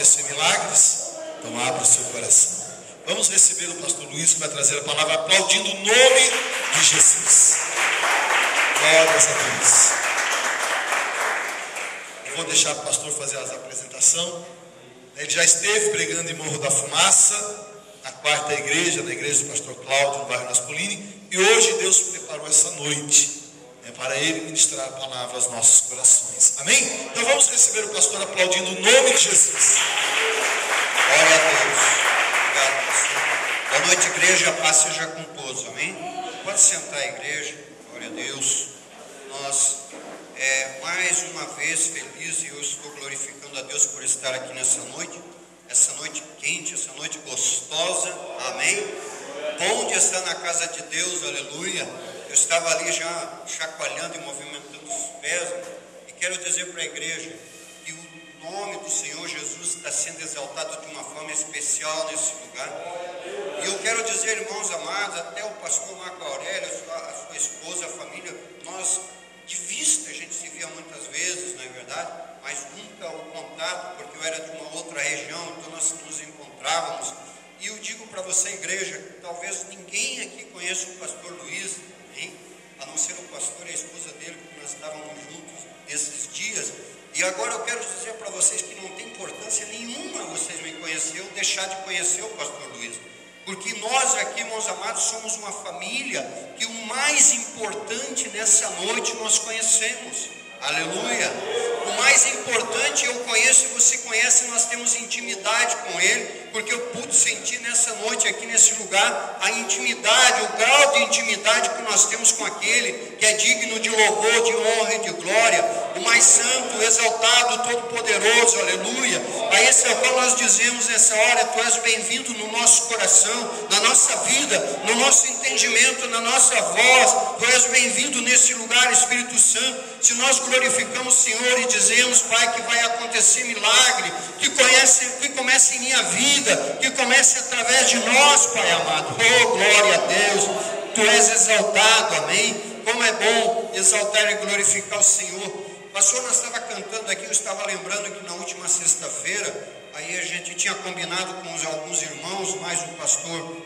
acontecer milagres? Então abra o seu coração. Vamos receber o pastor Luiz, que vai trazer a palavra aplaudindo o nome de Jesus. Glórias a Deus. Eu vou deixar o pastor fazer as apresentações. Ele já esteve pregando em Morro da Fumaça, na quarta igreja, na igreja do pastor Cláudio, no bairro Naspolini. E hoje Deus preparou essa noite para ele ministrar a palavra aos nossos corações. Amém? Então vamos receber o pastor aplaudindo o nome de Jesus. Glória a Deus. Obrigado, pastor. Boa noite, igreja. A paz seja com todos. Amém? Pode sentar, igreja. Glória a Deus. Nós, mais uma vez, felizes, e eu estou glorificando a Deus por estar aqui nessa noite. Essa noite quente, essa noite gostosa. Amém? Bom de estar na casa de Deus. Aleluia. Eu estava ali já chacoalhando e movimentando os pés. E quero dizer para a igreja que o nome do Senhor Jesus está sendo exaltado de uma forma especial nesse lugar. E eu quero dizer, irmãos amados, até o pastor Marco Aurélio, a sua esposa, a família, nós de vista a gente se via muitas vezes, não é verdade? Mas nunca o contato, porque eu era de uma outra região, então nós nos encontrávamos. E eu digo para você, igreja, que talvez ninguém aqui conheça o pastor Luiz, hein? A não ser o pastor e a esposa dele, porque nós estávamos juntos esses dias. E agora eu quero dizer para vocês que não tem importância nenhuma vocês me conhecer ou deixar de conhecer o pastor Luiz. Porque nós aqui, irmãos amados, somos uma família que o mais importante nessa noite nós conhecemos. Aleluia! O mais importante eu conheço e você conhece, nós temos intimidade com Ele, porque eu pude sentir nessa noite aqui nesse lugar a intimidade, o grau de intimidade que nós temos com aquele que é digno de louvor, de honra e de glória, o mais santo, exaltado, todo-poderoso, aleluia. A esse é o qual nós dizemos nessa hora: Tu és bem-vindo no nosso coração, na nossa vida, no nosso entendimento, na nossa voz. Tu és bem-vindo nesse lugar, Espírito Santo. Se nós glorificamos o Senhor e dizemos, Pai, que vai acontecer milagre, que comece em minha vida, que comece através de nós, Pai amado. Oh, glória a Deus, Tu és exaltado, amém? Como é bom exaltar e glorificar o Senhor. Pastor, nós estava cantando aqui, eu estava lembrando que na última sexta-feira, aí a gente tinha combinado com alguns irmãos, mais um pastor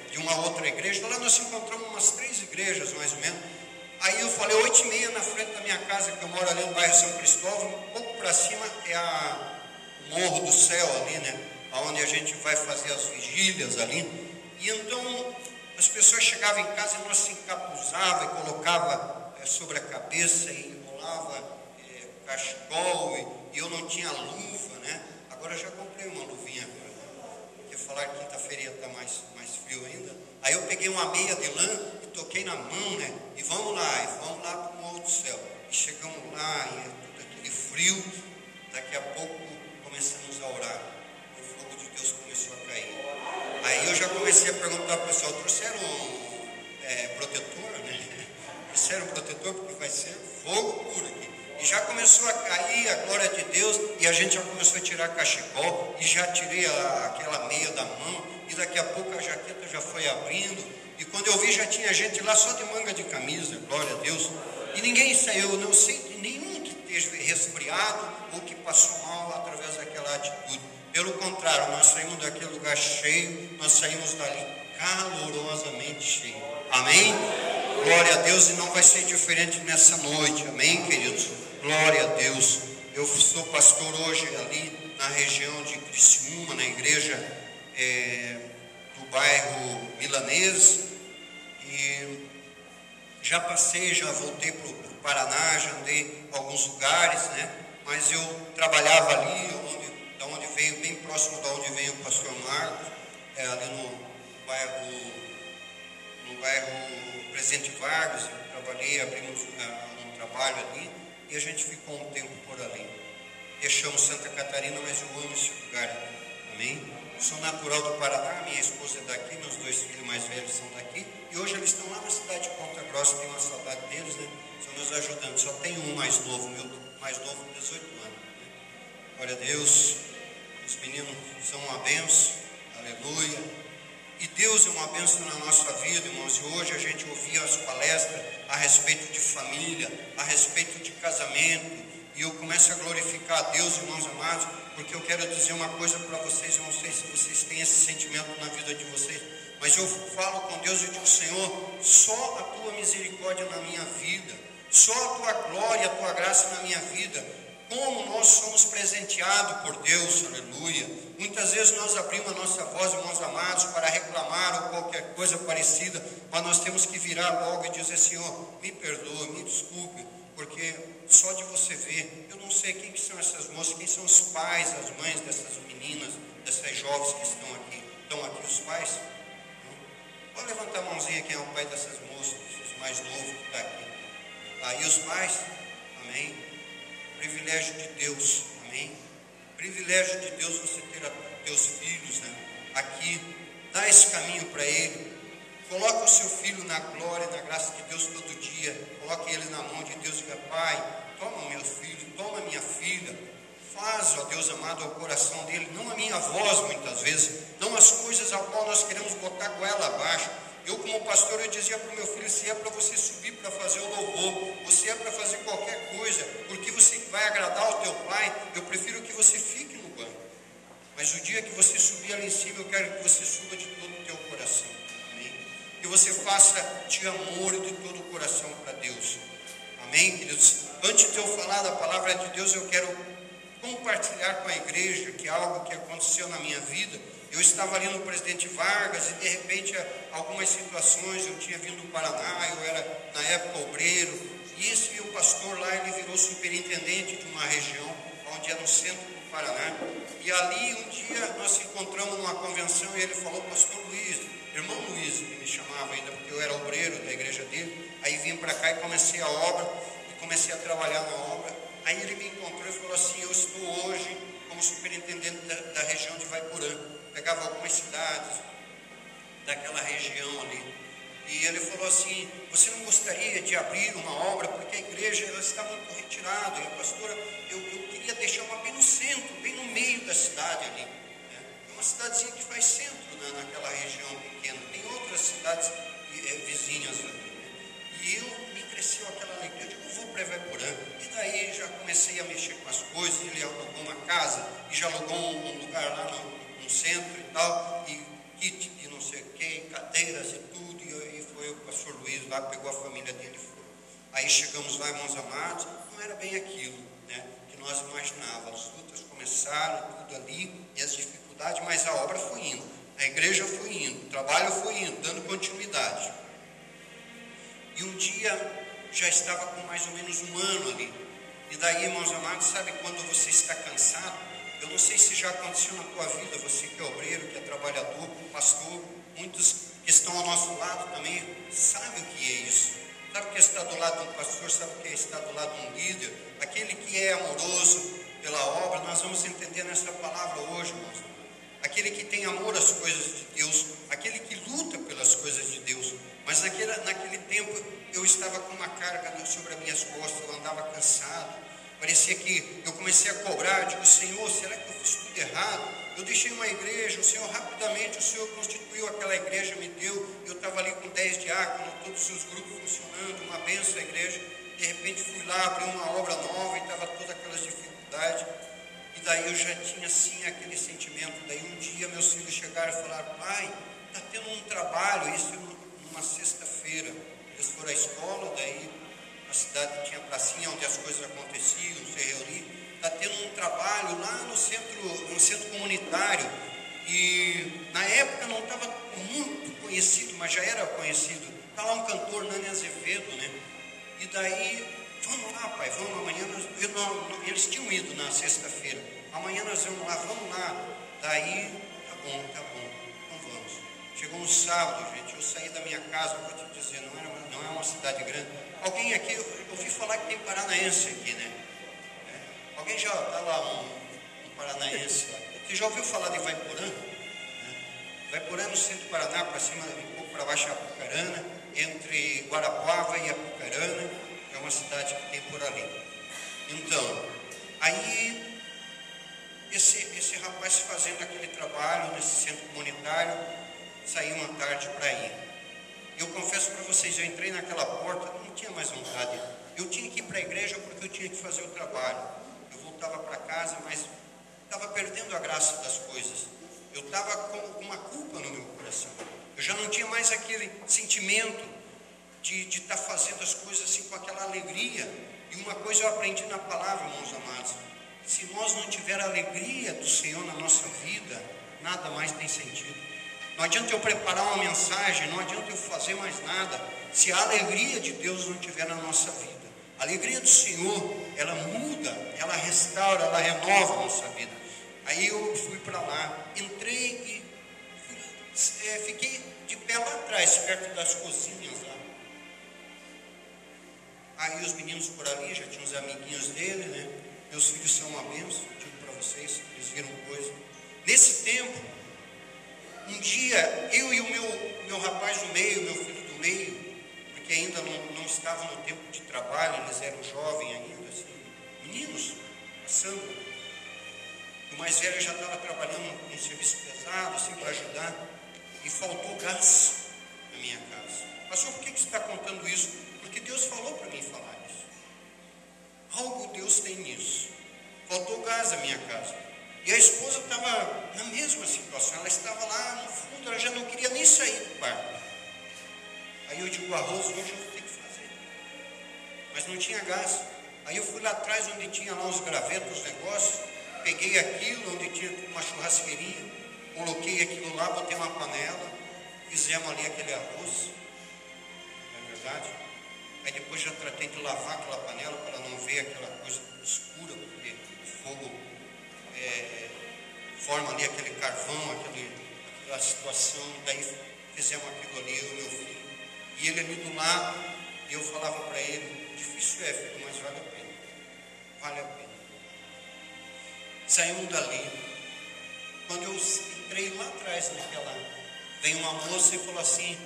de uma outra igreja. Lá nós encontramos umas 3 igrejas, mais ou menos. Aí eu falei, 8h30 na frente da minha casa, que eu moro ali no bairro São Cristóvão, um pouco para cima é o Morro do Céu ali, né? Onde a gente vai fazer as vigílias ali. E então as pessoas chegavam em casa e nós se encapuzava e colocava sobre a cabeça e enrolava cachecol, e eu não tinha luva, né? Agora eu já comprei uma luvinha agora, porque falar que quinta-feira ia estar mais frio ainda. Aí eu peguei uma meia de lã e toquei na mão, né? E vamos lá para o Morro do Céu. E chegamos lá, e tudo aquele frio. Daqui a pouco começamos a orar. O fogo de Deus começou a cair. Aí eu já comecei a perguntar para o pessoal: trouxeram protetor, né? Trouxeram protetor, porque vai ser fogo puro aqui. E já começou a cair a glória de Deus. E a gente já começou a tirar cachecol. E já tirei aquela meia da mão. E daqui a pouco a jaqueta já foi abrindo. E quando eu vi, já tinha gente lá só de manga de camisa, glória a Deus. E ninguém saiu, eu não sei de nenhum que esteja resfriado ou que passou mal através daquela atitude. Pelo contrário, nós saímos daquele lugar cheio, nós saímos dali calorosamente cheio. Amém? Glória a Deus, e não vai ser diferente nessa noite. Amém, queridos? Glória a Deus. Eu sou pastor hoje ali na região de Criciúma, na igreja do bairro Milanês, e já voltei para o Paraná, já andei em alguns lugares, né? Mas eu trabalhava ali, da onde veio, bem próximo da onde veio o pastor Marcos, ali no bairro Presidente Vargas. Eu trabalhei, abrimos um trabalho ali, e a gente ficou um tempo por ali. Deixamos Santa Catarina, mas eu amo esse lugar, amém? Sou natural do Paraná, minha esposa é daqui, meus 2 filhos mais velhos são daqui, e hoje eles estão lá na cidade de Ponta Grossa. Tenho uma saudade deles, né? Estão nos ajudando. Só tem um mais novo, meu mais novo, 18 anos, né? Glória a Deus. Os meninos são uma benção, aleluia. E Deus é uma benção na nossa vida, irmãos. E hoje a gente ouvia as palestras a respeito de família, a respeito de casamento. e eu começo a glorificar a Deus, irmãos amados, porque eu quero dizer uma coisa para vocês. Eu não sei se vocês têm esse sentimento na vida de vocês, mas eu falo com Deus e digo: Senhor, só a tua misericórdia na minha vida, só a tua glória, a tua graça na minha vida. Como nós somos presenteados por Deus, aleluia. Muitas vezes nós abrimos a nossa voz, irmãos amados, para reclamar ou qualquer coisa parecida, mas nós temos que virar logo e dizer: Senhor, me perdoe, me desculpe, porque só de você ver, eu não sei quem que são essas moças, quem são os pais, as mães dessas meninas, dessas jovens que estão aqui. Estão aqui os pais? Não? Pode levantar a mãozinha quem é o pai dessas moças, os mais novos que estão aqui. Aí os pais, amém. Privilégio de Deus, amém? Privilégio de Deus você ter teus filhos, né, aqui. Dá esse caminho para ele. Coloca o seu filho na glória, na graça de Deus todo dia. Coloque ele na mão de Deus e diga: Pai, toma meu filho, toma minha filha. Faz, ó Deus amado, ao coração dele, não a minha voz muitas vezes, não as coisas ao qual nós queremos botar goela abaixo. Eu, como pastor, eu dizia para o meu filho: se é para você subir para fazer o louvor, ou se é para fazer qualquer coisa, porque você vai agradar ao teu pai, eu prefiro que você fique no banco. Mas o dia que você subir ali em cima, eu quero que você suba de todo o teu coração. Amém? Que você faça de amor e de todo o coração para Deus. Amém, queridos? Antes de eu falar da palavra de Deus, eu quero compartilhar com a igreja que é algo que aconteceu na minha vida. Eu estava ali no Presidente Vargas e de repente algumas situações, eu tinha vindo do Paraná, eu era na época obreiro, e o pastor lá, ele virou superintendente de uma região, onde é no centro do Paraná, e ali um dia nós encontramos numa convenção e ele falou: Pastor Luiz, irmão Luiz, que me chamava ainda, porque eu era obreiro da igreja dele. Aí vim para cá e comecei a obra, e comecei a trabalhar na obra. Aí ele me encontrou e falou assim: eu estou hoje como superintendente da região de Vaiporã. Pegava algumas cidades daquela região ali. E ele falou assim: você não gostaria de abrir uma obra, porque a igreja ela está muito retirada. E a pastora, eu queria deixar uma bem no centro, bem no meio da cidade ali. Né? É uma cidadezinha que faz centro, né, naquela região pequena. Tem outras cidades vizinhas ali. Né? E me cresceu aquela alegria. Eu digo: eu vou para Vaiporã. E daí já comecei a mexer com as coisas. Ele alugou uma casa e já alugou um lugar lá no centro e tal, e kit de não sei o que, cadeiras e tudo, e foi o pastor Luiz lá, pegou a família dele e foi. Aí chegamos lá, irmãos amados, não era bem aquilo, né, que nós imaginávamos. As lutas começaram, tudo ali, e as dificuldades, mas a obra foi indo, a igreja foi indo, o trabalho foi indo, dando continuidade. E um dia já estava com mais ou menos um ano ali, e daí, irmãos amados, sabe quando você está cansado? Eu não sei se já aconteceu na tua vida, você que é obreiro, que é trabalhador, pastor, muitos que estão ao nosso lado também sabem o que é isso. Sabe o que é estar do lado de um pastor, sabe o que é estar do lado de um líder, aquele que é amoroso pela obra. Nós vamos entender nessa palavra hoje, irmãos. Aquele que tem amor às coisas de Deus, aquele que luta pelas coisas de Deus. Mas naquele tempo eu estava com uma carga sobre as minhas costas, eu andava cansado. Parecia que eu comecei a cobrar, digo: Senhor, será que eu fiz tudo errado? Eu deixei uma igreja, o Senhor rapidamente, o Senhor constituiu aquela igreja, me deu, eu estava ali com 10 diáconos, todos os seus grupos funcionando, uma bênção a igreja. De repente fui lá, abri uma obra nova e estava todas aquelas dificuldades. E daí eu já tinha assim aquele sentimento. Daí um dia meus filhos chegaram e falaram: Pai, está tendo um trabalho, isso numa sexta-feira. Eles foram à escola, daí a cidade tinha pracinha onde as coisas aconteciam, se reuniam. Está tendo um trabalho lá no centro comunitário. E na época não estava muito conhecido, mas já era conhecido. Está lá um cantor, Nani Azevedo, né? E daí, vamos lá, pai, vamos amanhã. Eles tinham ido na sexta-feira. Amanhã nós vamos lá. Daí, tá bom, então vamos. Chegou um sábado, gente, eu saí da minha casa, vou te dizer, não é uma cidade grande. Alguém aqui, eu ouvi falar que tem paranaense aqui, né? Alguém já está lá, um paranaense lá. Você já ouviu falar de Vaiporã? Vaiporã no centro do Paraná, para cima, um pouco para baixo é Apucarana, entre Guarapuava e Apucarana, é uma cidade que tem por ali. Então, aí, esse rapaz fazendo aquele trabalho nesse centro comunitário, saiu uma tarde para ir. Eu confesso para vocês, eu entrei naquela porta, não tinha mais vontade eu tinha que ir para a igreja porque eu tinha que fazer o trabalho. Eu voltava para casa, mas estava perdendo a graça das coisas. Eu estava com uma culpa no meu coração. Eu já não tinha mais aquele sentimento de estar fazendo as coisas assim com aquela alegria. E uma coisa eu aprendi na palavra, irmãos amados: se nós não tiver a alegria do Senhor na nossa vida, nada mais tem sentido. Não adianta eu preparar uma mensagem, não adianta eu fazer mais nada, se a alegria de Deus não estiver na nossa vida. A alegria do Senhor, ela muda, ela restaura, ela renova a nossa vida. Aí eu fui para lá, entrei e fiquei de pé lá atrás, perto das cozinhas lá. Aí os meninos por ali, já tinham os amiguinhos dele, né? Meus filhos são uma bênção, digo para vocês, eles viram coisa. Nesse tempo, um dia, eu e o meu rapaz do meio, meu filho do meio, porque ainda não estavam no tempo de trabalho, eles eram jovens ainda, assim, meninos, passando. O mais velho já estava trabalhando num serviço pesado, assim, para ajudar, e faltou gás na minha casa. Pastor, por que você está contando isso? Porque Deus falou para mim falar isso. Algo Deus tem nisso. Faltou gás na minha casa. E a esposa estava na mesma situação, ela estava lá no fundo, ela já não queria nem sair do quarto. Aí eu digo, o arroz hoje eu vou ter que fazer. Mas não tinha gás. Aí eu fui lá atrás, onde tinha lá os gravetos, os negócios, peguei aquilo, onde tinha uma churrasqueirinha, coloquei aquilo lá, botei uma panela, fizemos ali aquele arroz, não é verdade? Aí depois já tratei de lavar aquela panela para não ver aquela coisa escura, porque o fogo forma ali aquele carvão, aquela situação. Daí fizemos aquilo ali, eu e meu filho, e ele ali do lado, e eu falava para ele, difícil é, filho, mas vale a pena, vale a pena. Saímos dali. Quando eu entrei lá atrás veio uma moça e falou assim,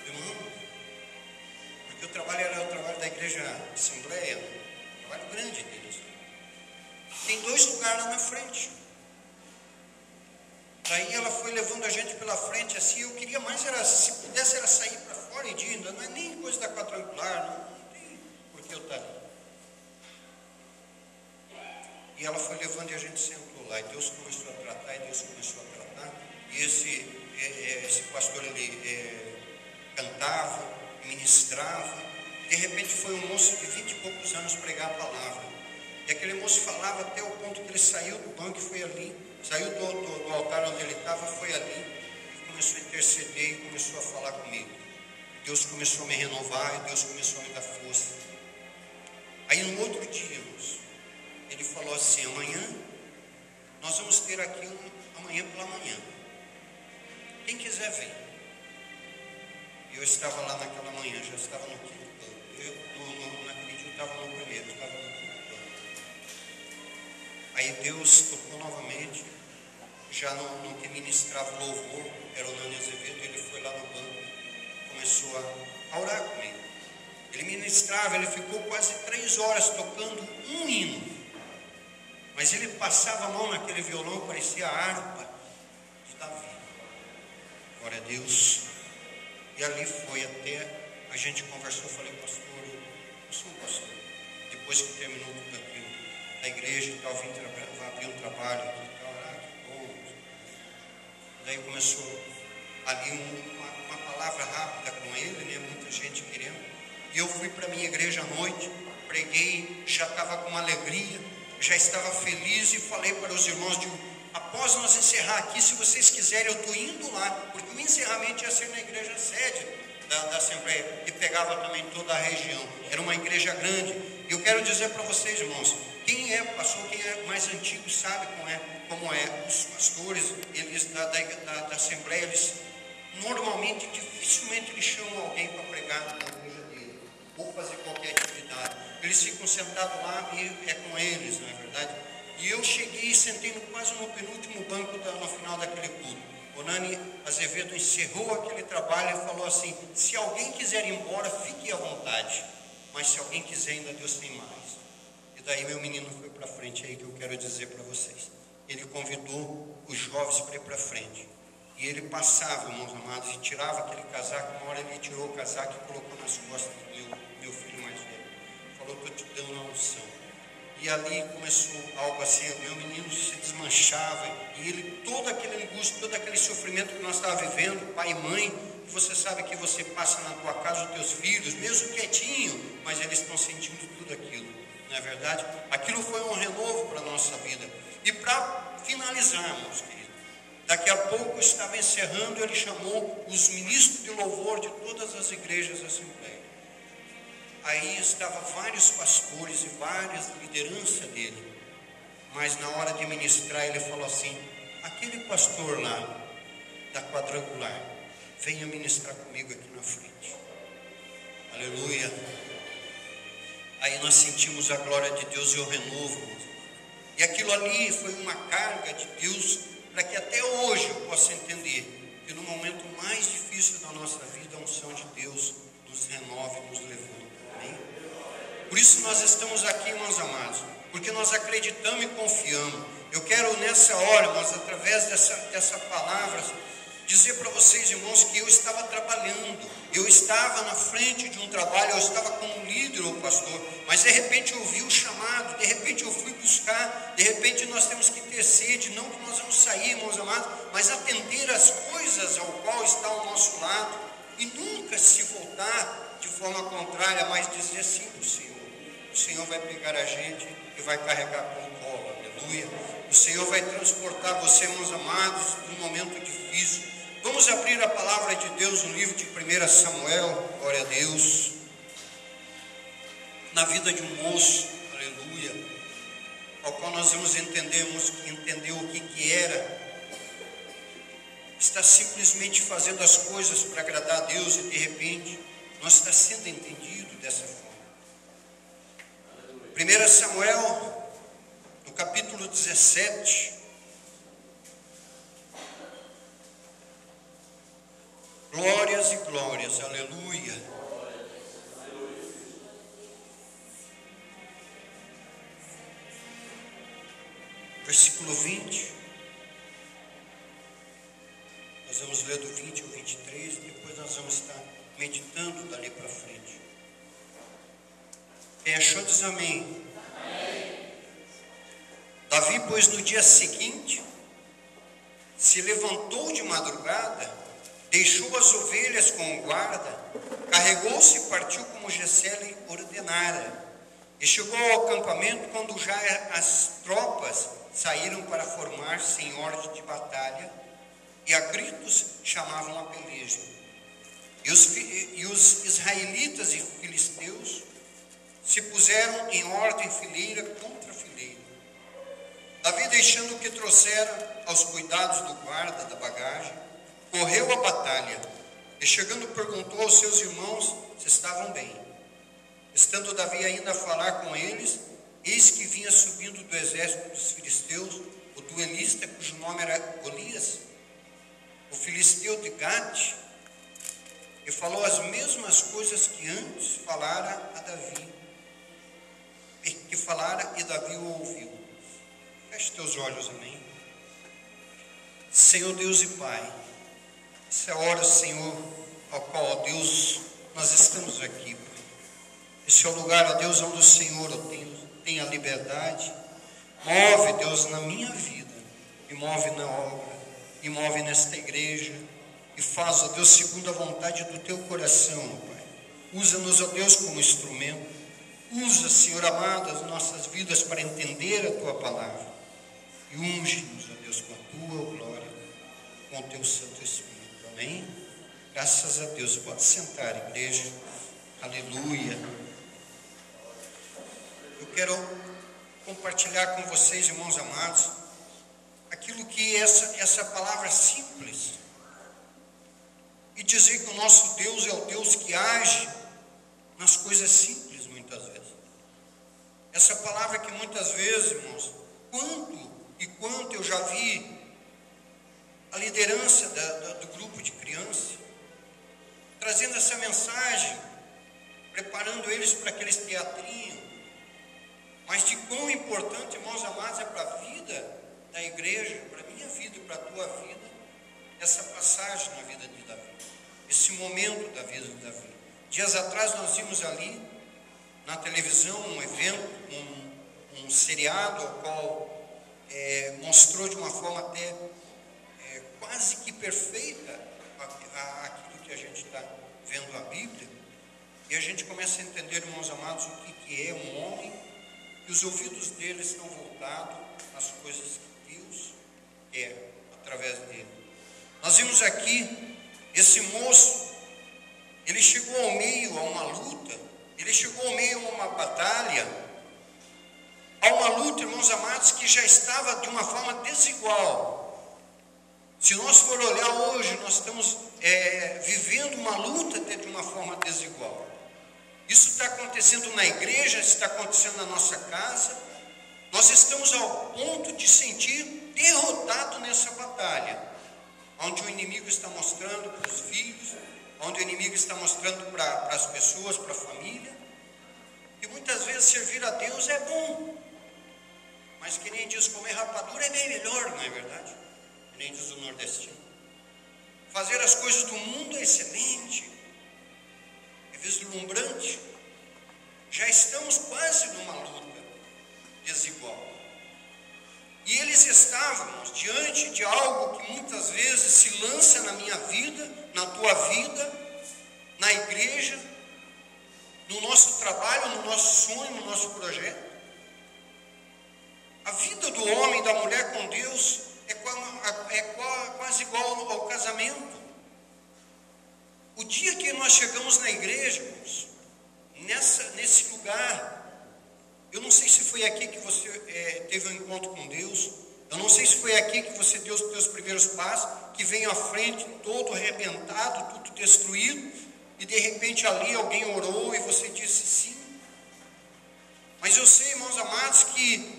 irmão, porque o trabalho era o trabalho da igreja Assembleia, um trabalho grande deles. Tem 2 lugares lá na frente. Daí ela foi levando a gente pela frente assim, eu queria mais, se pudesse era sair para fora e de ainda, não é nem coisa da quadrangular, não tem por que eu estar ali. E ela foi levando e a gente sentou lá, e Deus começou a tratar, e esse pastor, ele cantava, ministrava. De repente foi um moço de 20 e poucos anos pregar a palavra, e aquele moço falava até o ponto que ele saiu do banco e foi ali, saiu do altar onde ele estava, foi ali, e começou a interceder, e começou a falar comigo. Deus começou a me renovar, e Deus começou a me dar força. Aí no outro dia, irmãos, ele falou assim, amanhã nós vamos ter aqui amanhã pela manhã. Quem quiser vem. Eu estava lá naquela manhã, já estava no 5º banco. Naquele dia eu estava no 1º, estava no 5º banco. Aí Deus tocou novamente, já no que ministrava o louvor, era o Nani Azevedo, ele foi lá no banco, começou a orar comigo. Ele ministrava, ele ficou quase 3 horas tocando um hino. Mas ele passava a mão naquele violão, parecia a harpa de Davi. Glória a Deus. E ali foi até, a gente conversou, eu falei, pastor, eu sou um pastor. Depois que terminou tudo aquilo, da igreja e tal, vim abrir um trabalho aqui e tal, que bom. Daí começou ali uma palavra rápida com ele, né, muita gente querendo. E eu fui para a minha igreja à noite, preguei, já estava com uma alegria, já estava feliz e falei para os irmãos, após nós encerrar aqui, se vocês quiserem, eu estou indo lá, porque o encerramento ia ser na igreja sede da Assembleia, que pegava também toda a região, era uma igreja grande. E eu quero dizer para vocês, irmãos, quem é pastor, quem é mais antigo sabe como é. Os pastores, eles da Assembleia, eles normalmente, dificilmente eles chamam alguém para pregar na igreja dele, ou fazer qualquer atividade. Eles ficam sentados lá e é com eles, não é verdade? E eu cheguei e sentei quase no penúltimo banco no final daquele culto. O Nani Azevedo encerrou aquele trabalho e falou assim, se alguém quiser ir embora, fique à vontade. Mas se alguém quiser, ainda Deus tem mais. E daí meu menino foi para frente, aí que eu quero dizer para vocês. Ele convidou os jovens para ir para frente. E ele passava, irmãos amados, e tirava aquele casaco. Uma hora ele tirou o casaco e colocou nas costas do meu filho mais velho. Falou, estou te dando a unção. E ali começou algo assim, o meu menino se desmanchava, e ele, todo aquele angústia, todo aquele sofrimento que nós estávamos vivendo, pai e mãe, você sabe que você passa na tua casa os teus filhos, mesmo quietinho, mas eles estão sentindo tudo aquilo, não é verdade? Aquilo foi um renovo para a nossa vida. E para finalizarmos, querido, daqui a pouco estava encerrando, ele chamou os ministros de louvor de todas as igrejas da Assembleia. Aí estavam vários pastores e várias lideranças dele, mas na hora de ministrar ele falou assim: aquele pastor lá da quadrangular, venha ministrar comigo aqui na frente. Aleluia. Aí nós sentimos a glória de Deus e o renovo, e aquilo ali foi uma carga de Deus, para que até hoje eu possa entender que no momento mais difícil da nossa vida, a unção de Deus nos renova e nos levanta. Amém? Por isso nós estamos aqui, irmãos amados, porque nós acreditamos e confiamos. Eu quero nessa hora, mas através dessa palavra, dizer para vocês, irmãos, que eu estava trabalhando, eu estava na frente de um trabalho, eu estava como líder ou pastor, mas de repente eu ouvi o chamado, de repente eu fui buscar, de repente nós temos que ter sede, não que nós vamos sair, irmãos amados, mas atender às coisas ao qual está ao nosso lado, e nunca se voltar de forma contrária, mas dizer sim para o Senhor. O Senhor vai pegar a gente e vai carregar com o colo, aleluia. O Senhor vai transportar você, irmãos amados, num momento difícil. Vamos abrir a palavra de Deus no livro de 1 Samuel, glória a Deus. Na vida de um moço, aleluia, ao qual nós vamos entender o que era está simplesmente fazendo as coisas para agradar a Deus, e de repente nós está sendo entendido dessa forma. 1 Samuel, no capítulo 17, glórias e glórias, aleluia. Versículo 20. Nós vamos ler do 20 ao 23, depois nós vamos estar meditando dali para frente. Quem achou diz amém. Amém. Davi, pois, no dia seguinte, se levantou de madrugada, deixou as ovelhas com o guarda, carregou-se e partiu como Jessé lhe ordenara. E chegou ao acampamento quando já as tropas saíram para formar-se em ordem de batalha, e a gritos chamavam a peleja. E os israelitas e filisteus se puseram em ordem fileira contra fileira. Davi, deixando o que trouxera aos cuidados do guarda da bagagem, correu à batalha, e chegando perguntou aos seus irmãos se estavam bem. Estando Davi ainda a falar com eles, eis que vinha subindo do exército dos filisteus o duelista, cujo nome era Golias, o filisteu de Gate, e falou as mesmas coisas que antes falara a Davi, e Davi o ouviu. Feche teus olhos, amém. Senhor Deus e Pai, essa é a hora, Senhor, ao qual, ó Deus, nós estamos aqui, Pai. Esse é o lugar, ó Deus, onde o Senhor, ó Deus, tem a liberdade. Move, Deus, na minha vida, e move na obra, e move nesta igreja, e faz, ó Deus, segundo a vontade do teu coração, Pai. Usa-nos, ó Deus, como instrumento. Usa, Senhor amado, as nossas vidas para entender a tua palavra, e unge-nos, ó Deus, com a tua glória, com o teu Santo Espírito, amém? Graças a Deus. Pode sentar, igreja, aleluia. Eu quero compartilhar com vocês, irmãos amados, aquilo que essa palavra simples, e dizer que o nosso Deus é o Deus que age nas coisas simples, muitas vezes. Essa palavra que muitas vezes, irmãos, quanto eu já vi a liderança do grupo de crianças trazendo essa mensagem, preparando eles para aqueles teatrinhos, mas de quão importante, irmãos amados, é para a vida da igreja, para a minha vida e para a tua vida, essa passagem na vida de Davi, esse momento da vida de Davi. Dias atrás nós vimos ali, na televisão um evento, um seriado, ao qual mostrou de uma forma até quase que perfeita aquilo que a gente está vendo na Bíblia, e a gente começa a entender, irmãos amados, o que é um homem, e os ouvidos dele estão voltados às coisas que Deus quer através dele. Nós vimos aqui esse moço, ele chegou ao meio a uma luta, ele chegou ao meio a uma batalha, a uma luta, irmãos amados, que já estava de uma forma desigual. Se nós for olhar hoje, nós estamos vivendo uma luta de uma forma desigual. Isso está acontecendo na igreja, isso está acontecendo na nossa casa. Nós estamos ao ponto de sentir derrotado nessa batalha, onde o inimigo está mostrando para os filhos, onde o inimigo está mostrando para as pessoas, para a família, que muitas vezes servir a Deus é bom, mas que nem diz, comer rapadura é bem melhor, não é verdade? Que nem diz o nordestino. Fazer as coisas do mundo é excelente, é vislumbrante. Já estamos quase numa luta desigual. E eles estavam diante de algo que muitas vezes se lança na minha vida, na tua vida, na igreja, no nosso trabalho, no nosso sonho, no nosso projeto. A vida do homem e da mulher com Deus é quase igual ao casamento. O dia que nós chegamos na igreja, irmãos, nesse lugar, eu não sei se foi aqui que você teve um encontro com Deus, eu não sei se foi aqui que você deu os teus primeiros passos, que veio à frente todo arrebentado, tudo destruído, e de repente ali alguém orou e você disse sim. Mas eu sei, irmãos amados, que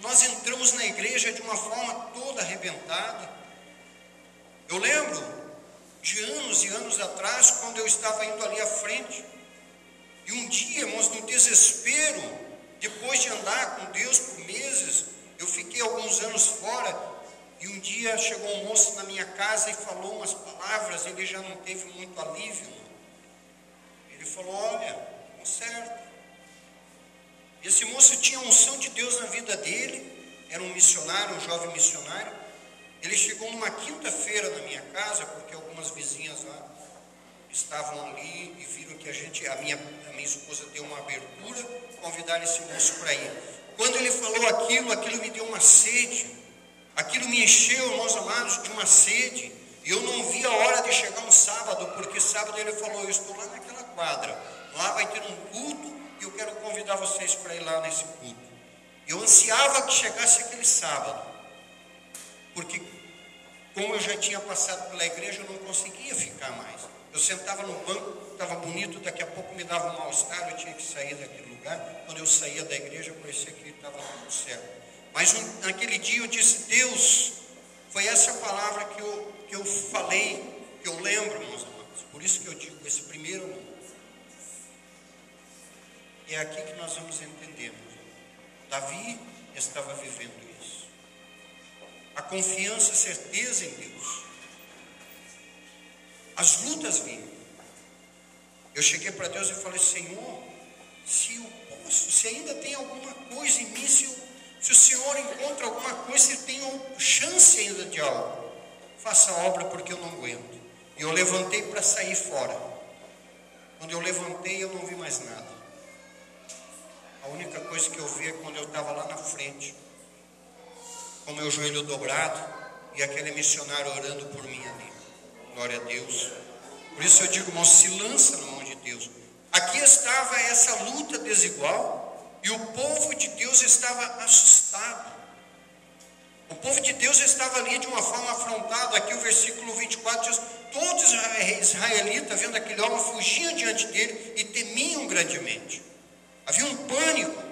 nós entramos na igreja de uma forma toda arrebentada. Eu lembro de anos e anos atrás, quando eu estava indo ali à frente, e um dia, irmãos, no desespero, depois de andar com Deus por meses, eu fiquei alguns anos fora, e um dia chegou um moço na minha casa e falou umas palavras, ele já não teve muito alívio. Ele falou, olha, conserta. Esse moço tinha a unção de Deus na vida dele, era um missionário, um jovem missionário. Ele chegou numa quinta-feira na minha casa, porque algumas vizinhas lá estavam ali e viram que a minha esposa deu uma abertura, convidaram esse moço para ir. Quando ele falou aquilo me deu uma sede, aquilo me encheu, irmãos amados, de uma sede, e eu não vi a hora de chegar um sábado, porque sábado ele falou, eu estou lá naquela quadra, lá vai ter um culto, e eu quero convidar vocês para ir lá nesse culto. Eu ansiava que chegasse aquele sábado, porque como eu já tinha passado pela igreja, eu não conseguia ficar mais. Eu sentava no banco, estava bonito, daqui a pouco me dava um mal-estar, eu tinha que sair daquele lugar. Quando eu saía da igreja, parecia que estava tudo certo. Mas naquele dia eu disse, Deus, foi essa palavra que eu falei, que eu lembro, meus amados. Por isso que eu digo, esse primeiro amor. É aqui que nós vamos entender. Davi estava vivendo isso. A confiança, a certeza em Deus. As lutas vinham. Eu cheguei para Deus e falei, Senhor, se eu posso, se ainda tem alguma coisa em mim, se o Senhor encontra alguma coisa, se tem chance ainda de algo, faça a obra porque eu não aguento. E eu levantei para sair fora. Quando eu levantei, eu não vi mais nada. A única coisa que eu vi é quando eu estava lá na frente, com meu joelho dobrado, e aquele missionário orando por mim ali. Glória a Deus. Por isso eu digo, irmão, se lança na mão de Deus. Aqui estava essa luta desigual, e o povo de Deus estava assustado. O povo de Deus estava ali de uma forma afrontada. Aqui o versículo 24 diz, todos os israelitas, vendo aquele homem, fugiam diante dele e temiam grandemente. Havia um pânico.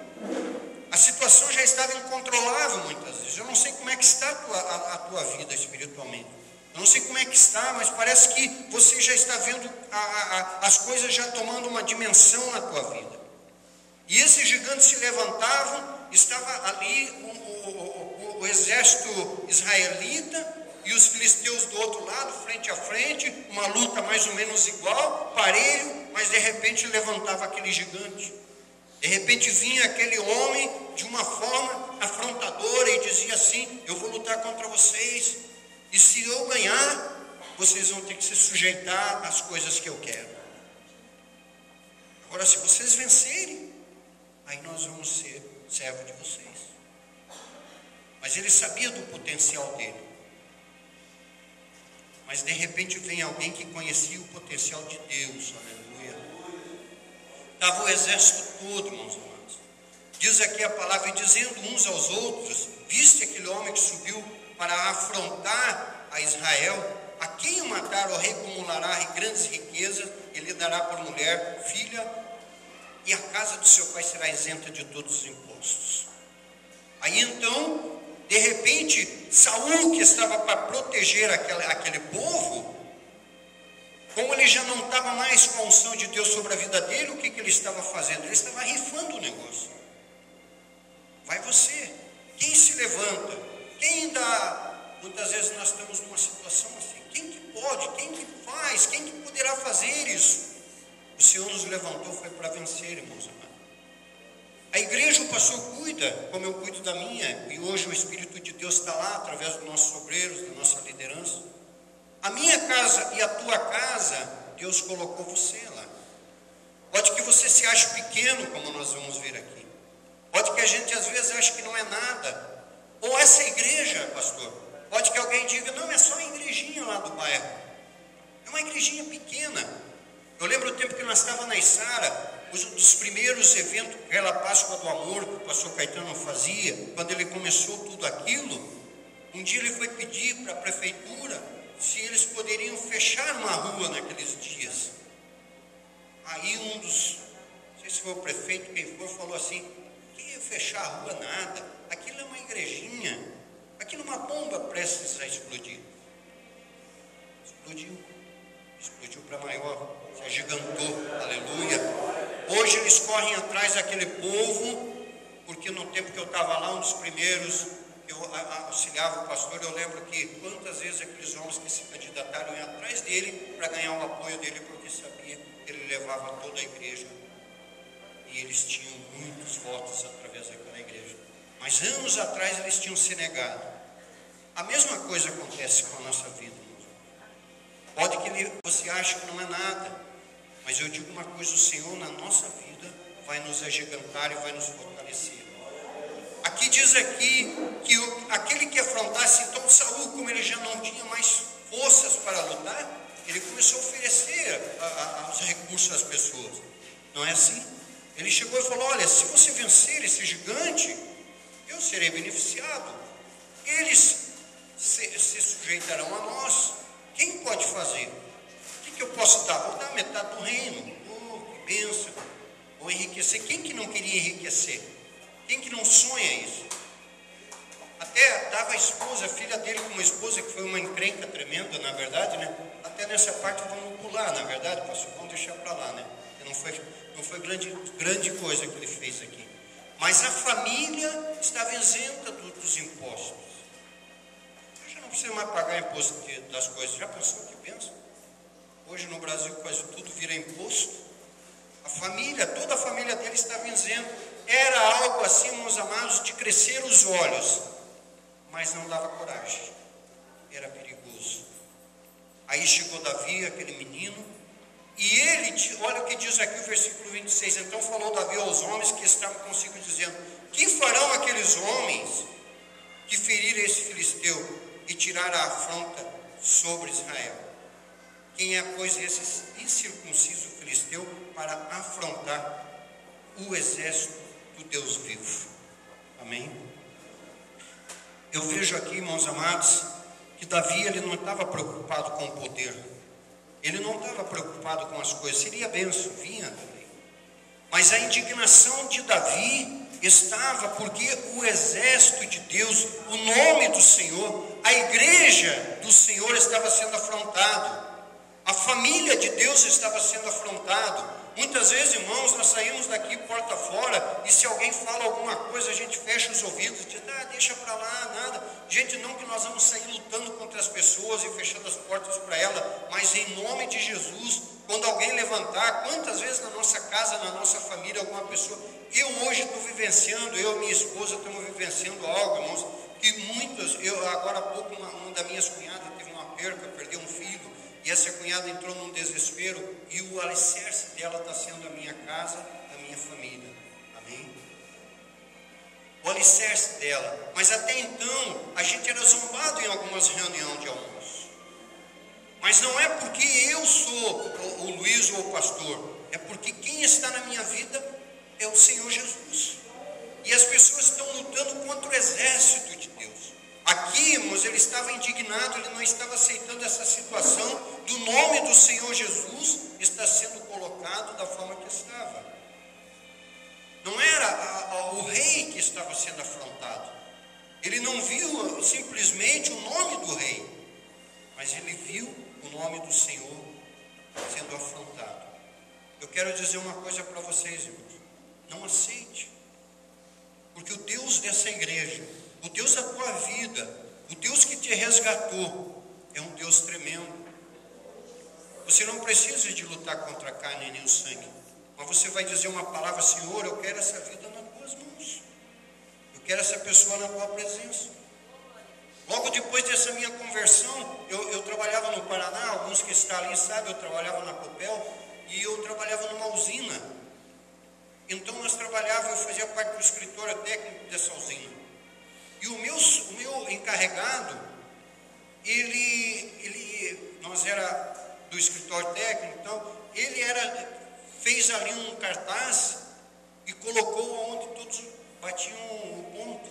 A situação já estava incontrolável muitas vezes. Eu não sei como é que está a tua vida espiritualmente. Eu não sei como é que está, mas parece que você já está vendo as coisas já tomando uma dimensão na tua vida. E esses gigantes se levantavam, estava ali o exército israelita e os filisteus do outro lado, frente a frente, uma luta mais ou menos igual, parelho, mas de repente levantava aquele gigante. De repente vinha aquele homem de uma forma afrontadora e dizia assim: eu vou lutar contra vocês, e se eu ganhar, vocês vão ter que se sujeitar às coisas que eu quero. Agora, se vocês vencerem, aí nós vamos ser servos de vocês. Mas ele sabia do potencial dele. Mas de repente vem alguém que conhecia o potencial de Deus, aleluia. Estava o exército todo, irmãos amados. Diz aqui a palavra: e dizendo uns aos outros: viste aquele homem que subiu para afrontar a Israel? A quem o matar, o rei acumulará grandes riquezas, ele dará por mulher, filha, e a casa do seu pai será isenta de todos os impostos. Aí então, de repente, Saul, que estava para proteger aquele povo, como ele já não estava mais com a unção de Deus sobre a vida dele, o que ele estava fazendo? Ele estava rifando o negócio. Vai você, quem se levanta? Quem dá? Muitas vezes nós estamos numa situação assim: quem que pode? Quem que faz? Quem que poderá fazer isso? O Senhor nos levantou, foi para vencer, irmãos amados. A igreja, o pastor cuida, como eu cuido da minha, e hoje o Espírito de Deus está lá, através dos nossos obreiros, da nossa liderança. A minha casa e a tua casa, Deus colocou você lá. Pode que você se ache pequeno, como nós vamos ver aqui. Pode que a gente às vezes ache que não é nada. Ou essa igreja, pastor, pode que alguém diga: não, é só uma igrejinha lá do bairro. É uma igrejinha pequena. Eu lembro o tempo que nós estávamos na Içara, um dos primeiros eventos, aquela Páscoa do Amor que o pastor Caetano fazia, quando ele começou tudo aquilo. Um dia ele foi pedir para a prefeitura se eles poderiam fechar uma rua naqueles dias. Aí um dos, não sei se foi o prefeito, quem for, falou assim: que ia fechar a rua nada, aquilo é uma igrejinha, aquilo é uma bomba prestes a explodir. Explodiu para maior, se agigantou, aleluia. Hoje eles correm atrás daquele povo, porque no tempo que eu estava lá, um dos primeiros que eu auxiliava o pastor, eu lembro que quantas vezes aqueles homens que se candidataram iam atrás dele para ganhar o apoio dele, porque sabia que ele levava toda a igreja e eles tinham muitos votos através daquela igreja. Mas anos atrás eles tinham se negado. A mesma coisa acontece com a nossa vida. Pode que você ache que não é nada, mas eu digo uma coisa: o Senhor na nossa vida vai nos agigantar e vai nos fortalecer. Aqui diz aqui que aquele que afrontasse, então Saul, como ele já não tinha mais forças para lutar, ele começou a oferecer os recursos às pessoas. Não é assim? Ele chegou e falou: olha, se você vencer esse gigante, eu serei beneficiado. Eles se sujeitarão a nós. Quem pode fazer? O que eu posso dar? Vou dar metade do reino. Oh, que bênção. Vou enriquecer. Quem que não queria enriquecer? Quem que não sonha isso? Até dava a esposa, a filha dele com uma esposa que foi uma encrenca tremenda, na verdade, né? Até nessa parte vamos pular, na verdade, pastor, vamos deixar para lá, né? Não foi grande coisa que ele fez aqui. Mas a família estava isenta dos impostos. Não precisa mais pagar imposto das coisas. Já pensou que pensa? Hoje no Brasil quase tudo vira imposto. A família, toda a família dele estava isenta. Era algo assim, meus amados, de crescer os olhos, mas não dava coragem. Era perigoso. Aí chegou Davi, aquele menino, e ele, olha o que diz aqui o versículo 26. Então falou Davi aos homens que estavam consigo, dizendo: que farão aqueles homens que ferirem esse filisteu e tirar a afronta sobre Israel? Quem é, pois, esse incircunciso filisteu para afrontar o exército do Deus vivo? Amém? Eu vejo aqui, irmãos amados, que Davi, ele não estava preocupado com o poder. Ele não estava preocupado com as coisas. Seria benção, vinha também. Mas a indignação de Davi estava porque o exército de Deus, o nome do Senhor, a igreja do Senhor estava sendo afrontado. A família de Deus estava sendo afrontado. Muitas vezes, irmãos, nós saímos daqui porta fora, e se alguém fala alguma coisa, a gente fecha os ouvidos e diz: deixa para lá, nada. Gente, não que nós vamos sair lutando contra as pessoas e fechando as portas para ela, mas em nome de Jesus, quando alguém levantar, quantas vezes na nossa casa, na nossa família, alguma pessoa, eu hoje estou vivenciando, eu e minha esposa estamos vivenciando algo, irmãos, que muitos, agora há pouco, uma das minhas cunhadas teve uma perca, perdeu um filho, e essa cunhada entrou num desespero, e o alicerce dela está sendo a minha casa, a minha família, amém? O alicerce dela, mas até então, a gente era zombado em algumas reuniões de almoço, mas não é porque eu sou o Luiz ou o pastor, é porque quem está na minha vida é o Senhor Jesus, e as pessoas estão lutando contra o exército de Deus. Aqui, irmãos, ele estava indignado, ele não estava aceitando essa situação do nome do Senhor Jesus está sendo colocado da forma que estava. Não era o rei que estava sendo afrontado. Ele não viu simplesmente o nome do rei, mas ele viu o nome do Senhor sendo afrontado. Eu quero dizer uma coisa para vocês, irmãos. Não aceite. Porque o Deus dessa igreja, o Deus da tua vida, o Deus que te resgatou, é um Deus tremendo. Você não precisa de lutar contra a carne nem o sangue, mas você vai dizer uma palavra: Senhor, eu quero essa vida nas tuas mãos, eu quero essa pessoa na tua presença. Logo depois dessa minha conversão, eu trabalhava no Paraná, alguns que estão ali sabem, eu trabalhava na Copel, e eu trabalhava numa usina. Então nós trabalhávamos, eu fazia parte do escritório técnico dessa usina. E o meu encarregado, nós era do escritório técnico, então ele fez ali um cartaz e colocou onde todos batiam o ponto,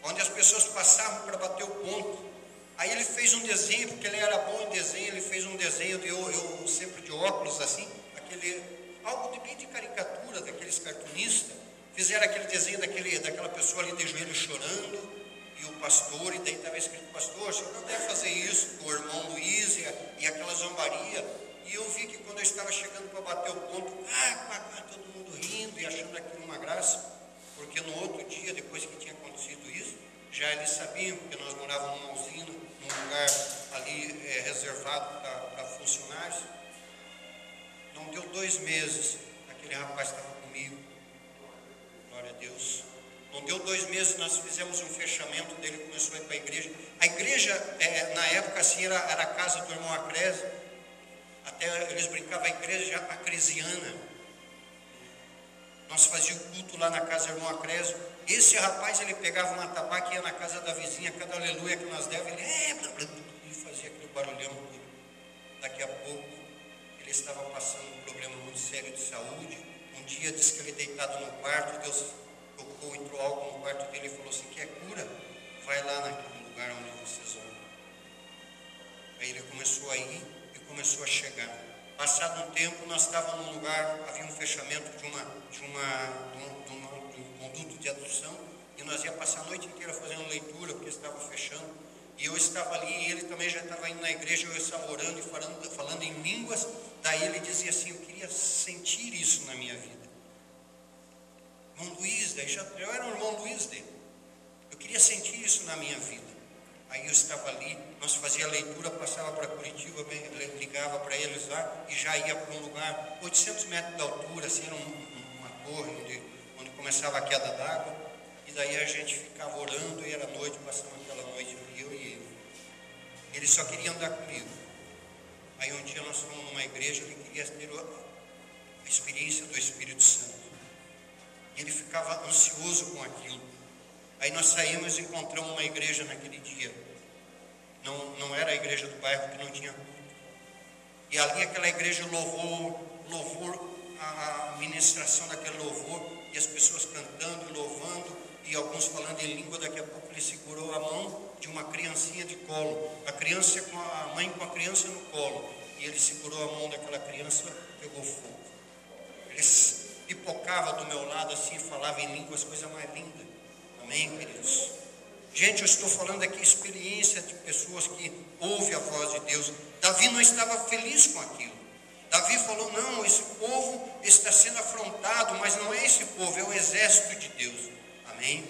onde as pessoas passavam para bater o ponto. Aí ele fez um desenho, porque ele era bom em desenho, ele fez um desenho, eu sempre de óculos assim, algo bem de caricatura daqueles cartunistas, fizeram aquele desenho daquela pessoa ali de joelho chorando, e o pastor, e daí estava escrito: pastor, o senhor não deve fazer isso com o irmão Luiz e aquela zombaria. E eu vi que quando eu estava chegando para bater o ponto, todo mundo rindo e achando aquilo uma graça, porque no outro dia, depois que tinha acontecido isso, já eles sabiam, porque nós morávamos numa usina, num lugar ali reservado para funcionários. Não deu 2 meses, aquele rapaz estava comigo, glória a Deus. Não deu 2 meses, nós fizemos um fechamento dele, começou a ir para a igreja. A igreja, na época assim, era a casa do irmão Acrésio, até eles brincavam, a igreja acresiana. Nós fazíamos culto lá na casa do irmão Acrésio. Esse rapaz, ele pegava uma tabaca e ia na casa da vizinha, cada aleluia que nós demos, ele fazia aquele barulhão. Daqui a pouco, ele estava passando um problema muito sério de saúde. Um dia disse que ele deitado no quarto, Deus tocou, entrou algo no quarto dele e falou assim: quer cura? Vai lá naquele lugar onde vocês vão. Aí ele começou a ir e começou a chegar. Passado um tempo, nós estávamos num lugar, havia um fechamento de um conduto de adução, e nós ia passar a noite inteira fazendo leitura, porque estava fechando. E eu estava ali, e ele também já estava indo na igreja, eu estava orando e falando em línguas. Daí ele dizia assim: eu queria sentir isso na minha vida. Irmão Luiz, eu era o irmão Luiz dele. Eu queria sentir isso na minha vida. Aí eu estava ali, nós fazia leitura, passava para Curitiba, ligava para eles lá, e já ia para um lugar, 800 metros de altura, assim, era uma torre onde começava a queda d'água. E daí a gente ficava orando, e era noite, passando aquela noite, eu e ele. Ele só queria andar comigo. Aí um dia nós fomos numa igreja, ele queria ter a experiência do Espírito Santo. E ele ficava ansioso com aquilo. Aí nós saímos e encontramos uma igreja naquele dia. Não era a igreja do bairro, que não tinha culto. E ali aquela igreja louvor, a ministração daquele louvor, e as pessoas cantando e louvando, e alguns falando em língua. Daqui a pouco ele segurou a mão de uma criancinha de colo, a mãe com a criança no colo, e ele segurou a mão daquela criança, pegou fogo. Ele pipocava do meu lado assim, falava em línguas, coisa mais linda. Amém, queridos? Gente, eu estou falando aqui experiência de pessoas que ouvem a voz de Deus. Davi não estava feliz com aquilo. Davi falou: não, esse povo está sendo afrontado, mas não é esse povo, é o exército de Deus. Amém?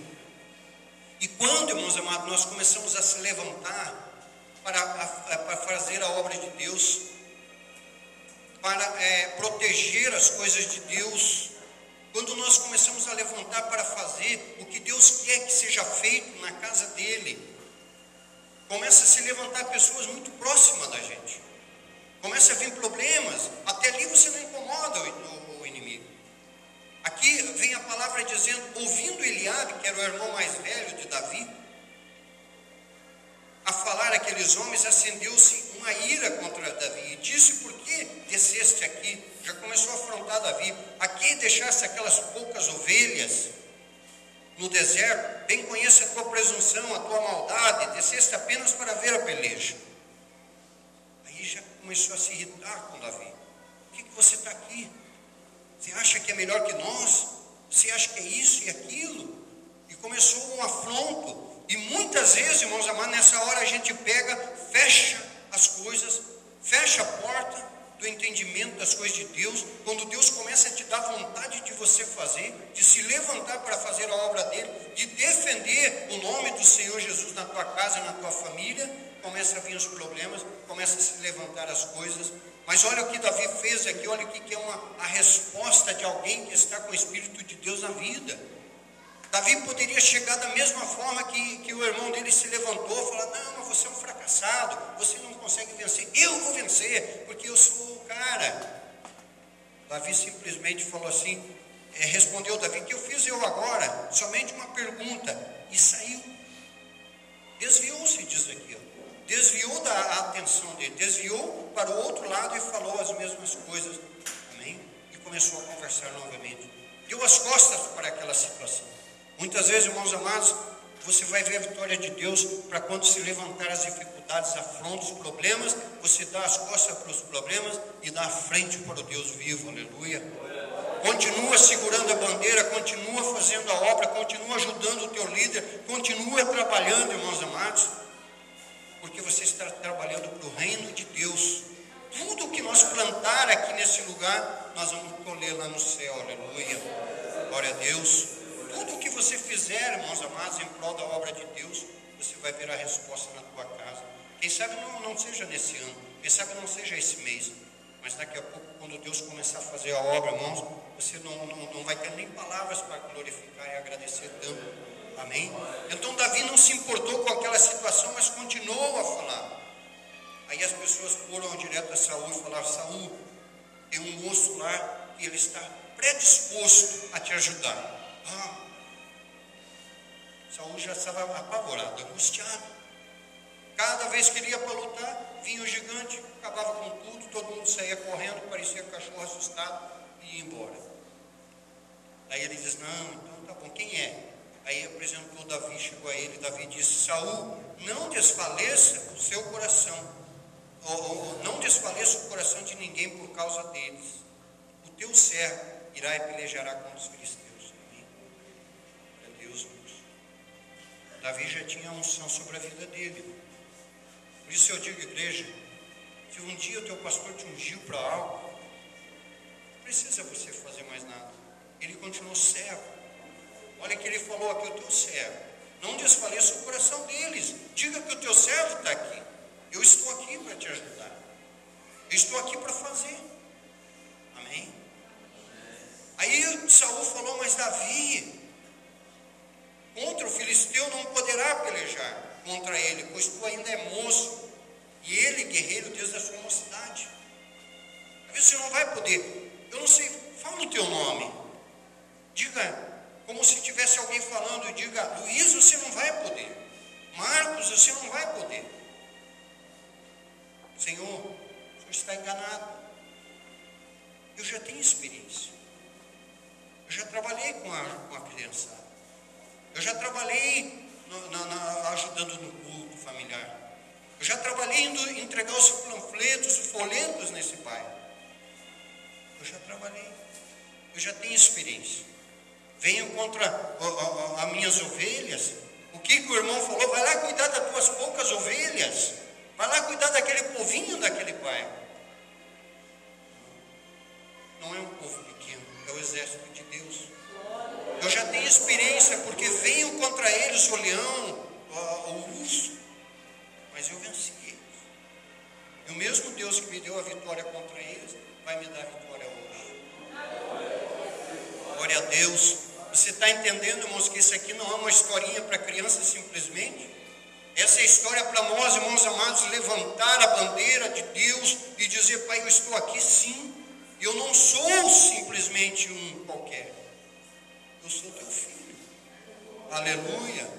E quando, irmãos, irmãos amados, nós começamos a se levantar para fazer a obra de Deus, para proteger as coisas de Deus, quando nós começamos a levantar para fazer o que Deus quer que seja feito na casa dele, começa a se levantar pessoas muito próximas da gente, começa a vir problemas, até ali você não incomoda o inimigo. Aqui vem a palavra dizendo, ouvindo Eliabe, que era o irmão mais velho de Davi, a falar aqueles homens, acendeu-se uma ira contra Davi, e disse, por que desceste aqui? Já começou a afrontar Davi, aqui deixaste aquelas poucas ovelhas no deserto, bem conheço a tua presunção, a tua maldade, desceste apenas para ver a peleja. Aí já começou a se irritar com Davi, por que você está aqui? Você acha que é melhor que nós? Você acha que é isso e aquilo? E começou um afronto. E muitas vezes, irmãos amados, nessa hora a gente pega, fecha as coisas, fecha a porta do entendimento das coisas de Deus. Quando Deus começa a te dar vontade de você fazer, de se levantar para fazer a obra dele, de defender o nome do Senhor Jesus na tua casa e na tua família, começa a vir os problemas, começa a se levantar as coisas. Mas olha o que Davi fez aqui, olha o que é a resposta de alguém que está com o Espírito de Deus na vida. Davi poderia chegar da mesma forma que o irmão dele se levantou e falar, não, mas você é um fracassado, você não consegue vencer, eu vou vencer, porque eu sou o cara. Davi simplesmente falou assim, respondeu Davi, que eu fiz eu agora? Somente uma pergunta, e saiu. Desviou-se, diz aqui, ó. Desviou da atenção dele, desviou para o outro lado e falou as mesmas coisas, amém? E começou a conversar novamente, deu as costas para aquela situação. Muitas vezes, irmãos amados, você vai ver a vitória de Deus para quando se levantar as dificuldades, afrontos, problemas, você dá as costas para os problemas e dá a frente para o Deus vivo, aleluia. Continua segurando a bandeira, continua fazendo a obra, continua ajudando o teu líder, continua trabalhando, irmãos amados, porque você está trabalhando para o reino de Deus. Tudo que nós plantar aqui nesse lugar, nós vamos colher lá no céu, aleluia. Glória a Deus. Tudo o que você fizer, irmãos amados, em prol da obra de Deus, você vai ver a resposta na tua casa. Quem sabe não seja nesse ano, quem sabe não seja esse mês, mas daqui a pouco, quando Deus começar a fazer a obra, irmãos, você não vai ter nem palavras para glorificar e agradecer tanto. Amém? Então Davi não se importou com aquela situação, mas continuou a falar. Aí as pessoas foram direto a Saul e falaram, Saul, tem um moço lá que ele está predisposto a te ajudar. Saul já estava apavorado, angustiado. Cada vez que ele ia para lutar, vinha o gigante, acabava com tudo, todo mundo saía correndo, parecia cachorro assustado e ia embora. Aí ele diz, não, então tá bom, quem é? Aí apresentou Davi, chegou a ele, Davi disse, Saul, não desfaleça o seu coração, não desfaleça o coração de ninguém por causa deles. O teu servo irá e pelejará contra os filisteus. Davi já tinha a unção sobre a vida dele. Por isso eu digo, igreja, se um dia o teu pastor te ungiu para algo, não precisa você fazer mais nada. Ele continuou servo. Olha que ele falou aqui, o teu servo. Não desfaleça o coração deles. Diga que o teu servo está aqui. Eu estou aqui para te ajudar. Eu estou aqui para fazer. Amém? Aí Saul falou, mas Davi, contra o filisteu não poderá pelejar contra ele, pois tu ainda é moço, e ele guerreiro desde a sua mocidade. Às vezes você não vai poder. Eu não sei, fala o teu nome. Diga, como se tivesse alguém falando, diga, Luiz, você não vai poder. Marcos, você não vai poder. Senhor, o senhor está enganado. Eu já tenho experiência. Eu já trabalhei com a criançada. Eu já trabalhei ajudando no culto familiar. Eu já trabalhei indo entregar os panfletos, os folhetos nesse bairro. Eu já trabalhei. Eu já tenho experiência. Venho contra as minhas ovelhas. O que o irmão falou? Vai lá cuidar das tuas poucas ovelhas. Vai lá cuidar daquele povinho daquele bairro. Não é um povo pequeno, é o exército de Deus. Eu já tenho experiência, porque venho contra eles o leão, o urso, mas eu venci eles. E o mesmo Deus que me deu a vitória contra eles, vai me dar a vitória hoje. Glória a Deus. Você está entendendo, irmãos, que isso aqui não é uma historinha para criança simplesmente? Essa é a história para nós, irmãos amados, levantar a bandeira de Deus e dizer: Pai, eu estou aqui sim. Eu não sou simplesmente um qualquer. Eu sou teu filho. Aleluia.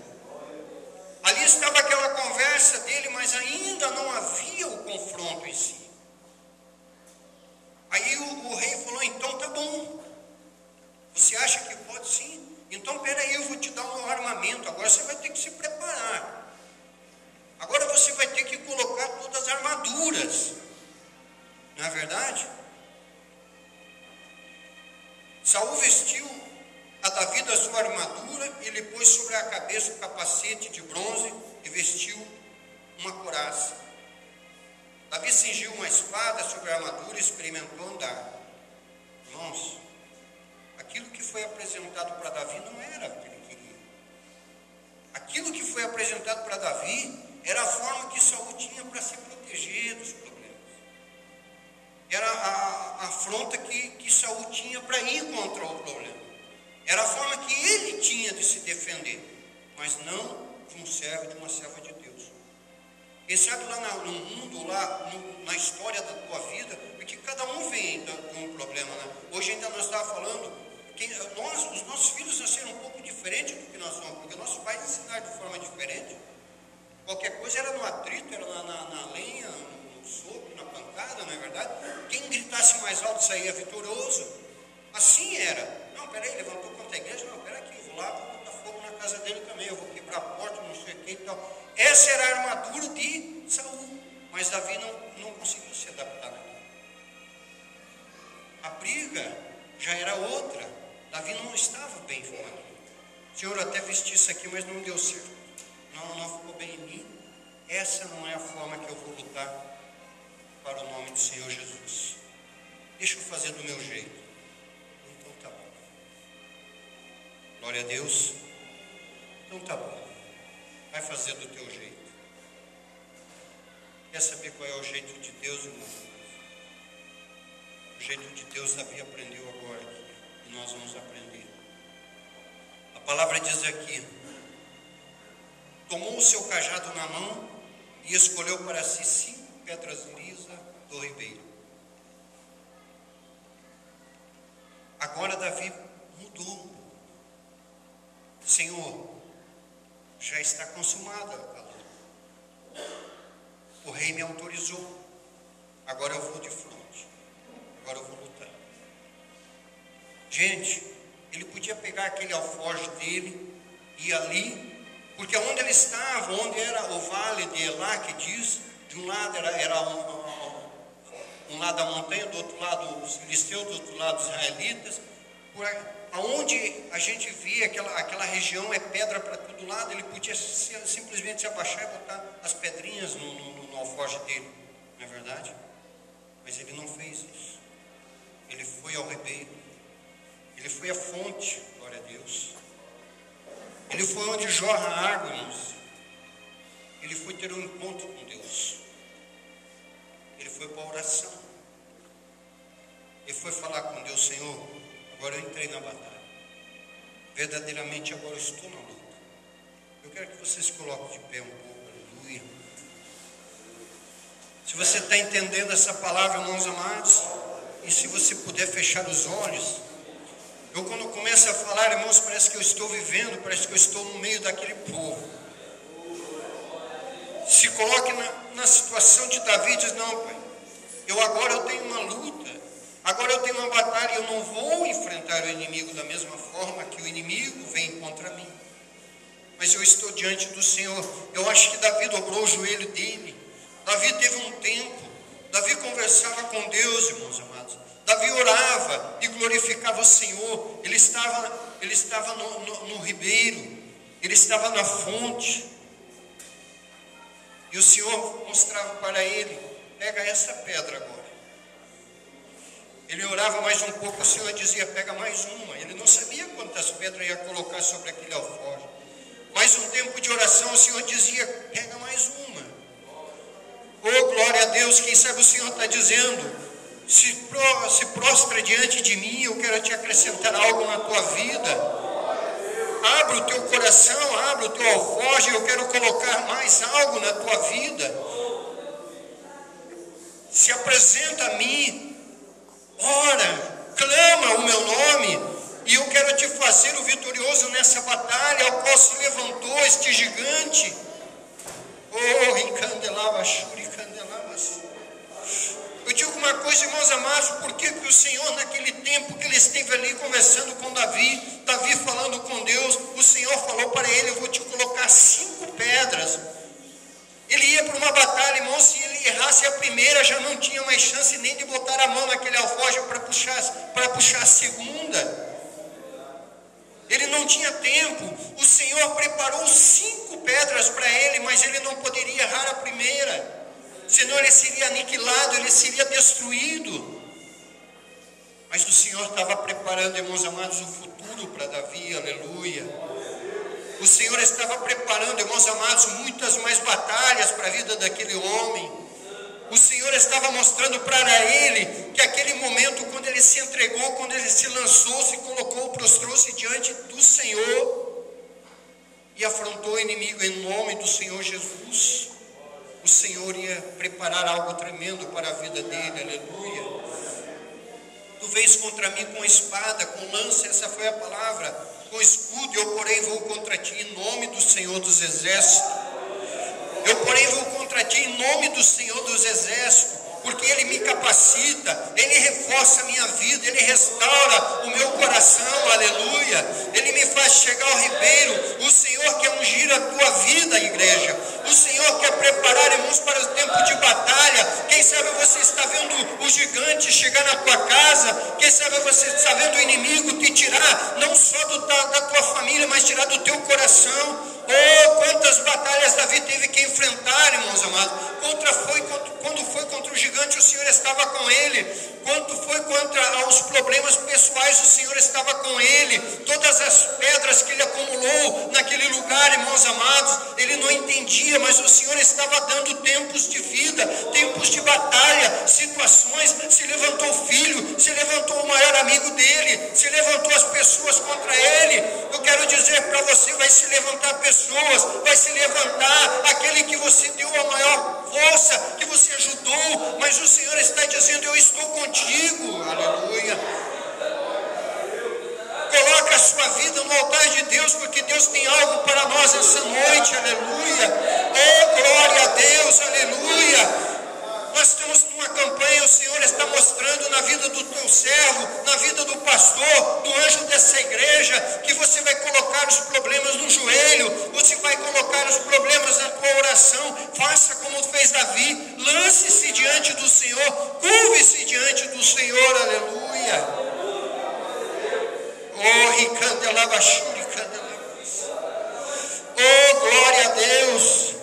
Ali estava aquela conversa dele, mas ainda não havia o confronto em si. Aí o rei falou: então tá bom. Você acha que pode sim? Então peraí, eu vou te dar o meu armamento. Agora você vai ter que se preparar. Agora você vai ter que colocar todas as armaduras. Não é verdade? Saul vestiu a Davi da sua armadura, ele pôs sobre a cabeça o capacete de bronze e vestiu uma couraça. Davi cingiu uma espada sobre a armadura e experimentou andar. Irmãos, aquilo que foi apresentado para Davi não era o que ele queria. Aquilo que foi apresentado para Davi era a forma que Saul tinha para se proteger dos problemas. Era a afronta que Saul tinha para ir contra o problema. Era a forma que ele tinha de se defender, mas não de um servo, de uma serva de Deus. E sabe, lá no mundo, lá na história da tua vida, porque cada um vem de um problema, né? Hoje ainda nós estávamos falando que os nossos filhos nasceram um pouco diferente do que nós somos, porque nossos pais ensinaram de forma diferente. Qualquer coisa era no atrito, era na lenha, no soco, na pancada, não é verdade? Quem gritasse mais alto saía vitorioso. Assim era. Não, peraí, levantou contra a igreja? Não, peraí, eu vou lá, vou botar fogo na casa dele também, eu vou quebrar a porta, não sei o que e tal. Essa era a armadura de Saul, mas Davi não conseguiu se adaptar naquilo. A briga já era outra. Davi não estava bem com aquilo. Senhor, eu até vesti isso aqui, mas não deu certo. Não ficou bem em mim. Essa não é a forma que eu vou lutar para o nome do Senhor Jesus. Deixa eu fazer do meu jeito. Então tá bom. Glória a Deus. Então tá bom. Vai fazer do teu jeito. Quer saber qual é o jeito de Deus, irmão? O jeito de Deus Davi aprendeu agora aqui. E nós vamos aprender. A palavra diz aqui: tomou o seu cajado na mão e escolheu para si 5 pedras lisas do ribeiro. Agora Davi mudou. Senhor, já está consumada a luta. O rei me autorizou. Agora eu vou de frente. Agora eu vou lutar. Gente, ele podia pegar aquele alforje dele e ir ali, porque onde ele estava, onde era o vale de Elá, que diz, de um lado era um lado a montanha, do outro lado os filisteus, do outro lado os israelitas. Aonde a gente via aquela região é pedra para todo lado, ele podia simplesmente se abaixar e botar as pedrinhas no alforje dele, não é verdade? Mas ele não fez isso. Ele foi ao ribeiro, ele foi à fonte, glória a Deus. Ele foi onde jorra a água, irmãos. Ele foi ter um encontro com Deus. Ele foi para a oração. Ele foi falar com Deus: Senhor, agora eu entrei na batalha. Verdadeiramente agora eu estou na luta. Eu quero que você se coloque de pé um pouco, aleluia. Se você está entendendo essa palavra, irmãos amados, e se você puder fechar os olhos. Eu quando começo a falar, irmãos, parece que eu estou vivendo, parece que eu estou no meio daquele povo. Se coloque na situação de Davi e diz: não, pai, agora eu tenho uma luta, agora eu tenho uma batalha, eu não vou enfrentar o inimigo da mesma forma que o inimigo vem contra mim. Mas eu estou diante do Senhor. Eu acho que Davi dobrou o joelho dele. Davi teve um tempo, Davi conversava com Deus, irmãos amados. Davi orava e glorificava o Senhor. Ele estava no ribeiro, ele estava na fonte. E o Senhor mostrava para ele: pega essa pedra agora. Ele orava mais um pouco, o Senhor dizia: pega mais uma. Ele não sabia quantas pedras ia colocar sobre aquele alforje. mais um tempo de oração, o Senhor dizia, pega mais uma. Oh, glória a Deus, quem sabe o Senhor está dizendo, se prostra diante de mim, eu quero te acrescentar algo na tua vida. Abre o teu coração, abre o teu alforje, eu quero colocar mais algo na tua vida. Se apresenta a mim, ora, clama o meu nome, e eu quero te fazer o vitorioso nessa batalha, ao qual se levantou este gigante. Oh, encandelava, shuri, candelavas. Eu digo uma coisa, irmãos amados, por que o Senhor, naquele tempo que ele esteve ali conversando com Davi falando com Deus, o Senhor falou para ele, eu vou te colocar 5 pedras. Ele ia para uma batalha, irmão, se ele errasse a primeira, já não tinha mais chance nem de botar a mão naquele alforje para puxar a segunda. Ele não tinha tempo. O Senhor preparou 5 pedras para ele, mas ele não poderia errar a primeira. Senão ele seria aniquilado, ele seria destruído. Mas o Senhor estava preparando, irmãos amados, o futuro para Davi, aleluia. O Senhor estava preparando, irmãos amados, muitas mais batalhas para a vida daquele homem. O Senhor estava mostrando para ele que aquele momento, quando ele se entregou, quando ele se lançou, se colocou, prostrou-se diante do Senhor e afrontou o inimigo em nome do Senhor Jesus. O Senhor ia preparar algo tremendo para a vida dele, aleluia. Tu vens contra mim com espada, com lança, essa foi a palavra, com escudo, eu porém vou contra ti em nome do Senhor dos Exércitos. Eu porém vou contra ti em nome do Senhor dos Exércitos, porque Ele me capacita, Ele reforça a minha vida, Ele restaura o meu coração, aleluia. Ele me faz chegar ao ribeiro. O Senhor quer ungir a tua vida, igreja. O Senhor quer preparar, irmãos, para o tempo de batalha. Quem sabe você está vendo o gigante chegar na tua casa. Quem sabe você está vendo o inimigo te tirar, não só da tua família, mas tirar do teu coração. Oh, quantas batalhas Davi teve que enfrentar, irmãos amados. Quando foi contra o gigante, o Senhor estava com ele. Quando foi contra os problemas pessoais, o Senhor estava com ele. Todas as pedras que ele acumulou naquele lugar, irmãos amados, ele não entendia, mas o Senhor estava dando tempos de vida, tempos de batalha, situações. Se levantou o filho, se levantou o maior amigo dele, se levantou as pessoas contra ele. Eu quero dizer para você, vai se levantar pessoas, vai se levantar aquele que você deu a maior força, que você ajudou, mas o Senhor está dizendo, eu estou contigo, aleluia. Coloca a sua vida no altar de Deus, porque Deus tem algo para nós essa noite, aleluia. Oh, glória a Deus, aleluia. Nós estamos numa campanha, o Senhor está mostrando na vida do teu servo, na vida do pastor, do anjo dessa igreja, que você vai colocar os problemas no joelho, você vai colocar os problemas na tua oração. Faça como fez Davi, lance-se diante do Senhor, curve-se diante do Senhor, aleluia. Oh, oh, glória a Deus.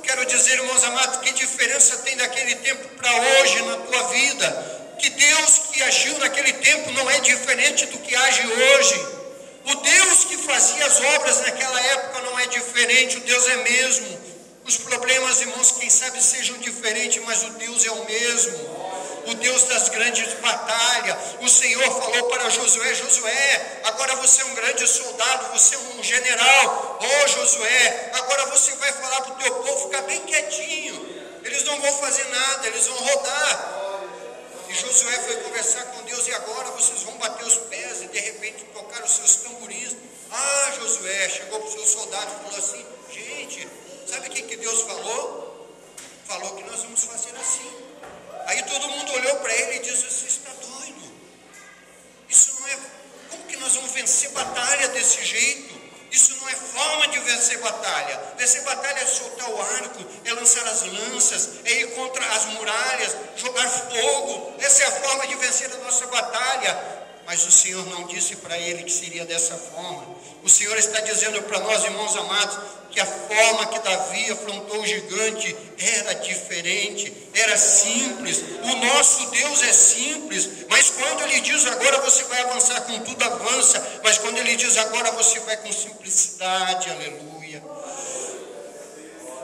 Quero dizer, irmãos amados, que diferença tem daquele tempo para hoje na tua vida. Que Deus que agiu naquele tempo não é diferente do que age hoje. O Deus que fazia as obras naquela época não é diferente, o Deus é mesmo. Os problemas, irmãos, quem sabe sejam diferentes, mas o Deus é o mesmo. O Deus das grandes batalhas. O Senhor falou para Josué, Josué, agora você é um grande soldado, você é um general. Oh, Josué, agora você vai falar para o teu povo ficar bem quietinho. Eles não vão fazer nada, eles vão rodar. E Josué foi conversar com Deus, e agora vocês vão bater os pés e de repente tocar os seus tamborins. Ah, Josué chegou para os seus soldados e falou assim, gente, sabe o que Deus falou? Falou que nós vamos fazer assim. Aí todo mundo olhou para ele e disse, você está doido? Isso não é... Como que nós vamos vencer batalha desse jeito? Isso não é forma de vencer batalha. Vencer batalha é soltar o arco, é lançar as lanças, é ir contra as muralhas, jogar fogo. Essa é a forma de vencer a nossa batalha. Mas o Senhor não disse para ele que seria dessa forma. O Senhor está dizendo para nós, irmãos amados, que a forma que Davi afrontou o gigante era diferente, era simples. O nosso Deus é simples, mas quando Ele diz agora você vai avançar com tudo, avança. Mas quando Ele diz agora você vai com simplicidade, aleluia.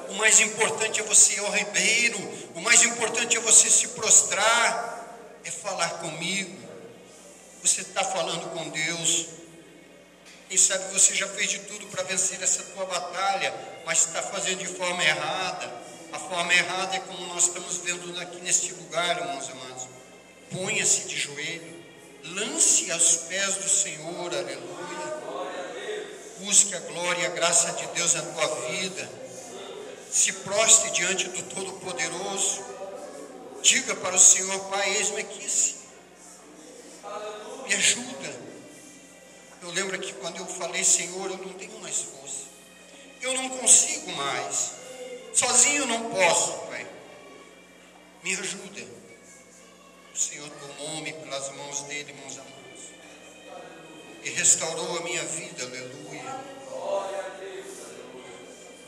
O mais importante é você ir ao ribeiro, o mais importante é você se prostrar, é falar comigo. Você está falando com Deus. Quem sabe você já fez de tudo para vencer essa tua batalha, mas está fazendo de forma errada. A forma errada é como nós estamos vendo aqui neste lugar, irmãos amados. Ponha-se de joelho, lance aos pés do Senhor, aleluia. Busque a glória e a graça de Deus na tua vida. Se prostre diante do Todo-Poderoso. Diga para o Senhor: Pai, eis-me aqui. Me ajuda. Eu lembro que quando eu falei: Senhor, eu não tenho mais força, eu não consigo mais, sozinho não posso, Pai, me ajuda. O Senhor tomou-me pelas mãos dele, irmãos amados, e restaurou a minha vida, aleluia.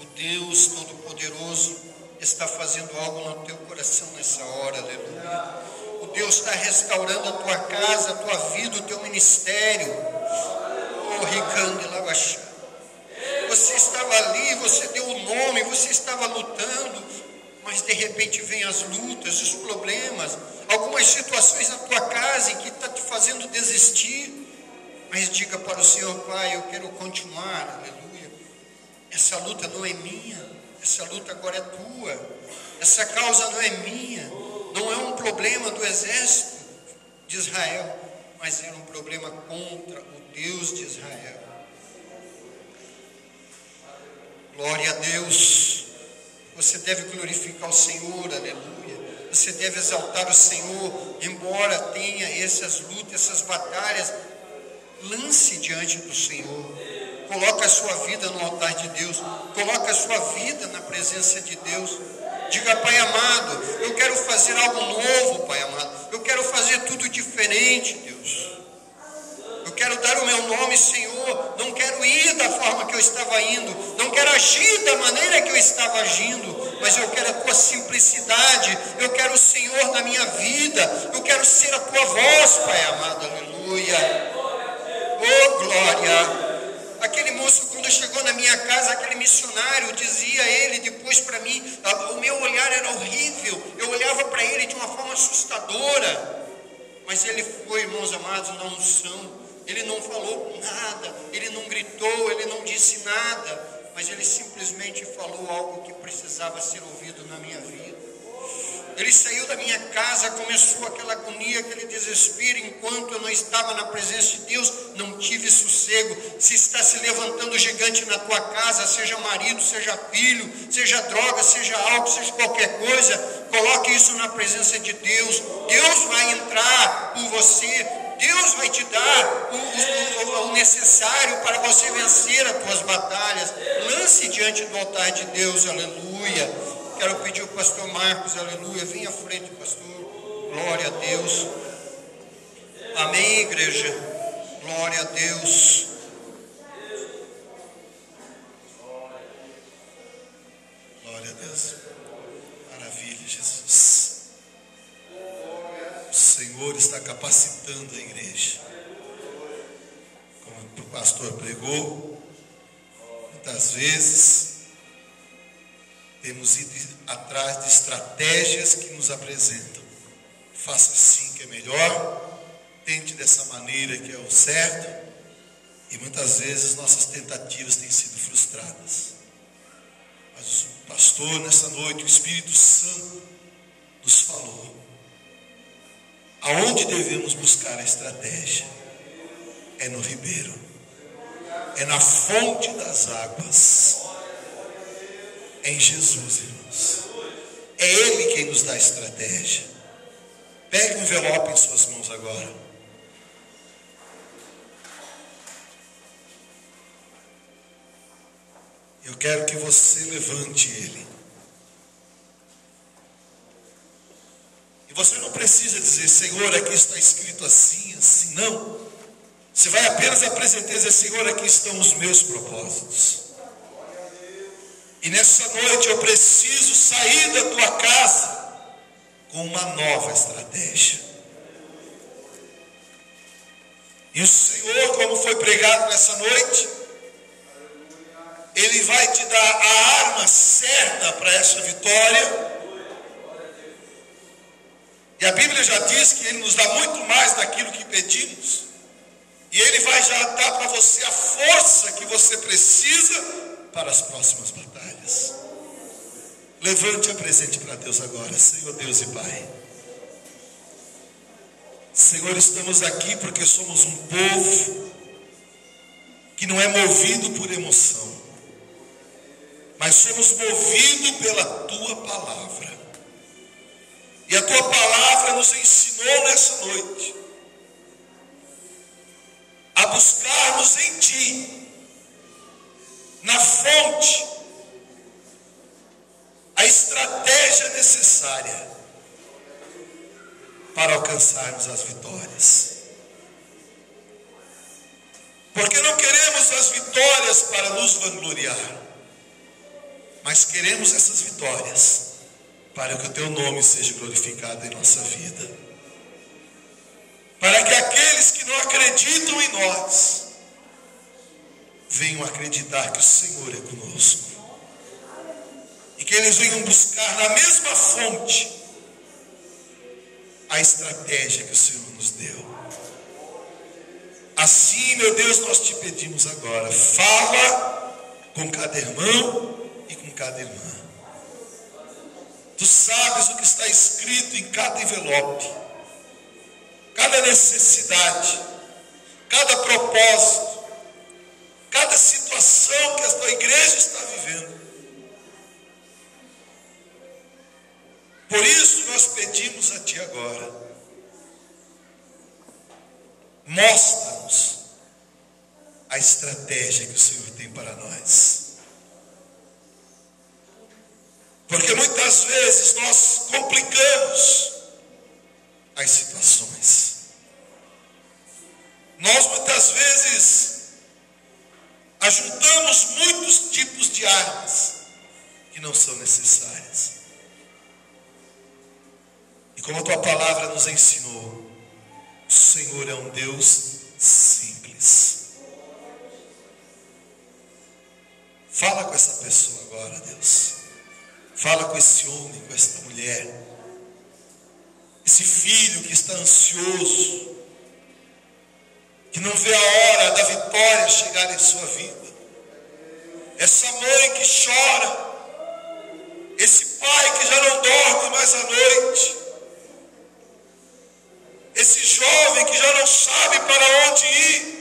O Deus Todo-Poderoso está fazendo algo no teu coração nessa hora, aleluia. O Deus está restaurando a tua casa, a tua vida, o teu ministério. Você estava ali, você deu o nome, você estava lutando, mas de repente vem as lutas, os problemas, algumas situações na tua casa em que está te fazendo desistir. Mas diga para o Senhor: Pai, eu quero continuar, aleluia. Essa luta não é minha, essa luta agora é tua. Essa causa não é minha, não é um problema do exército de Israel, mas era um problema contra o Deus de Israel. Glória a Deus. Você deve glorificar o Senhor, aleluia. Você deve exaltar o Senhor, embora tenha essas lutas, essas batalhas. Lance diante do Senhor. Coloque a sua vida no altar de Deus. Coloque a sua vida na presença de Deus. Diga: Pai amado, eu quero fazer algo novo, Pai amado. Eu quero fazer tudo diferente, Deus. Eu quero dar o meu nome, Senhor. Não quero ir da forma que eu estava indo. Não quero agir da maneira que eu estava agindo. Mas eu quero a tua simplicidade. Eu quero o Senhor na minha vida. Eu quero ser a tua voz, Pai amado. Aleluia. Oh, glória. Aquele moço, quando chegou na minha casa, aquele missionário, dizia ele depois para mim, o meu olhar era horrível. Eu olhava para ele de uma forma assustadora. Mas ele foi, irmãos amados, na unção. Ele não falou nada, ele não gritou, ele não disse nada, mas ele simplesmente falou algo que precisava ser ouvido na minha vida. Ele saiu da minha casa, começou aquela agonia, aquele desespero. Enquanto eu não estava na presença de Deus, não tive sossego. Se está se levantando gigante na tua casa, seja marido, seja filho, seja droga, seja álcool, seja qualquer coisa, coloque isso na presença de Deus. Deus vai entrar por você. Deus vai te dar o necessário para você vencer as tuas batalhas. Lance diante do altar de Deus, aleluia. Quero pedir ao pastor Marcos, aleluia, vem à frente, pastor. Glória a Deus. Amém, igreja. Glória a Deus. Glória a Deus. Maravilha, Jesus. O Senhor está capacitando a igreja. Como o pastor pregou, muitas vezes temos ido atrás de estratégias que nos apresentam. Faça assim que é melhor, tente dessa maneira que é o certo, e muitas vezes nossas tentativas têm sido frustradas. Mas o pastor, nessa noite, o Espírito Santo nos falou aonde devemos buscar a estratégia. É no ribeiro, é na fonte das águas, é em Jesus, irmãos. É Ele quem nos dá a estratégia. Pegue um envelope em suas mãos agora. Eu quero que você levante ele. E você não precisa dizer: Senhor, aqui está escrito assim, assim, não. Você vai apenas apresentar e dizer: Senhor, aqui estão os meus propósitos. E nessa noite eu preciso sair da tua casa com uma nova estratégia. E o Senhor, como foi pregado nessa noite, Ele vai te dar a arma certa para essa vitória. E a Bíblia já diz que Ele nos dá muito mais daquilo que pedimos. E Ele vai já dar para você a força que você precisa para as próximas batalhas. Levante e apresente para Deus agora. Senhor Deus e Pai, Senhor, estamos aqui porque somos um povo que não é movido por emoção, mas somos movidos pela Tua Palavra. E a Tua Palavra nos ensinou nessa noite a buscarmos em Ti, na fonte, a estratégia necessária para alcançarmos as vitórias. Porque não queremos as vitórias para nos vangloriar, mas queremos essas vitórias para que o Teu nome seja glorificado em nossa vida. Para que aqueles que não acreditam em nós venham acreditar que o Senhor é conosco. E que eles venham buscar na mesma fonte a estratégia que o Senhor nos deu. Assim, meu Deus, nós te pedimos agora, fala com cada irmão e com cada irmã. Tu sabes o que está escrito em cada envelope, cada necessidade, cada propósito, cada situação que a tua igreja está vivendo. Por isso nós pedimos a Ti agora, mostra-nos a estratégia que o Senhor tem para nós. Porque muitas vezes nós complicamos as situações. Nós muitas vezes ajuntamos muitos tipos de armas que não são necessárias. E como a Tua palavra nos ensinou, o Senhor é um Deus simples. Fala com essa pessoa agora, Deus. Fala com esse homem, com essa mulher. Esse filho que está ansioso, que não vê a hora da vitória chegar em sua vida. Essa mãe que chora. Esse pai que já não dorme mais à noite. Esse jovem que já não sabe para onde ir.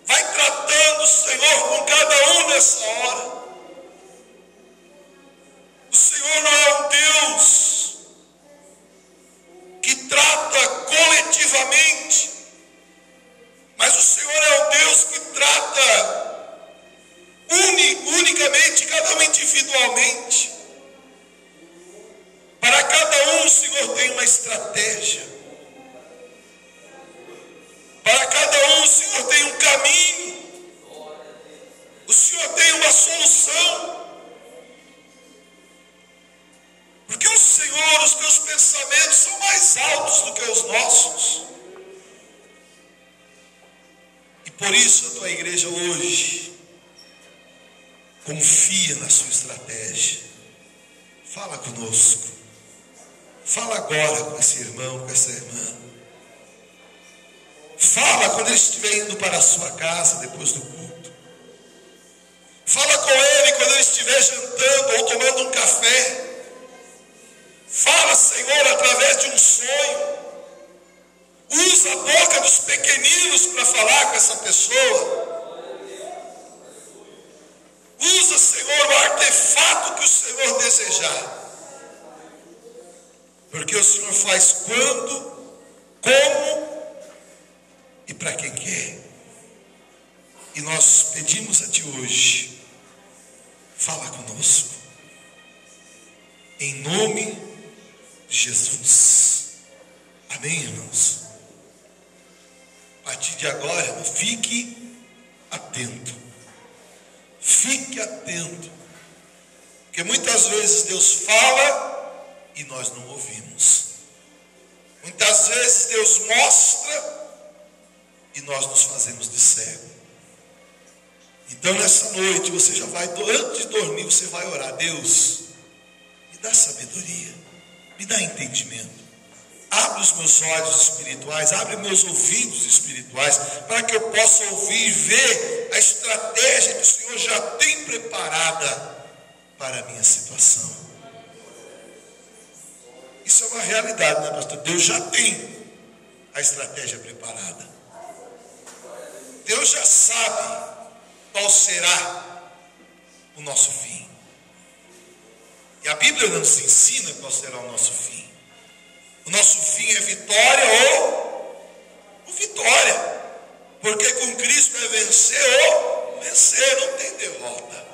Vai tratando o Senhor com cada um nessa hora. O Senhor não é um Deus que trata coletivamente, mas o Senhor é um Deus que trata unicamente cada um individualmente. Para cada um o Senhor tem uma estratégia. Para cada um o Senhor tem um caminho. O Senhor tem uma solução. Porque o Senhor, os Teus pensamentos são mais altos do que os nossos. E por isso a Tua igreja hoje confia na Sua estratégia. Fala conosco. Fala agora com esse irmão, com essa irmã. Fala quando ele estiver indo para a sua casa depois do culto. Fala com ele quando ele estiver jantando ou tomando um café. Fala, Senhor, através de um sonho. Usa a boca dos pequeninos para falar com essa pessoa. Usa, Senhor, o artefato que o Senhor desejar. Porque o Senhor faz quando, como e para quem quer. E nós pedimos a Ti hoje, fala conosco. Em nome de Jesus. Amém, irmãos? partir de agora, irmão, fique atento. Fique atento. Porque muitas vezes Deus fala e nós não ouvimos. Muitas vezes Deus mostra e nós nos fazemos de cego. Então nessa noite você já vai, antes de dormir, você vai orar: Deus, me dá sabedoria, me dá entendimento. Abre os meus olhos espirituais, abre meus ouvidos espirituais, para que eu possa ouvir e ver a estratégia que o Senhor já tem preparada para a minha situação. Isso é uma realidade, né, pastor? Deus já tem a estratégia preparada. Deus já sabe qual será o nosso fim. E a Bíblia nos ensina qual será o nosso fim. O nosso fim é vitória ou vitória. Porque com Cristo é vencer ou vencer, não tem derrota.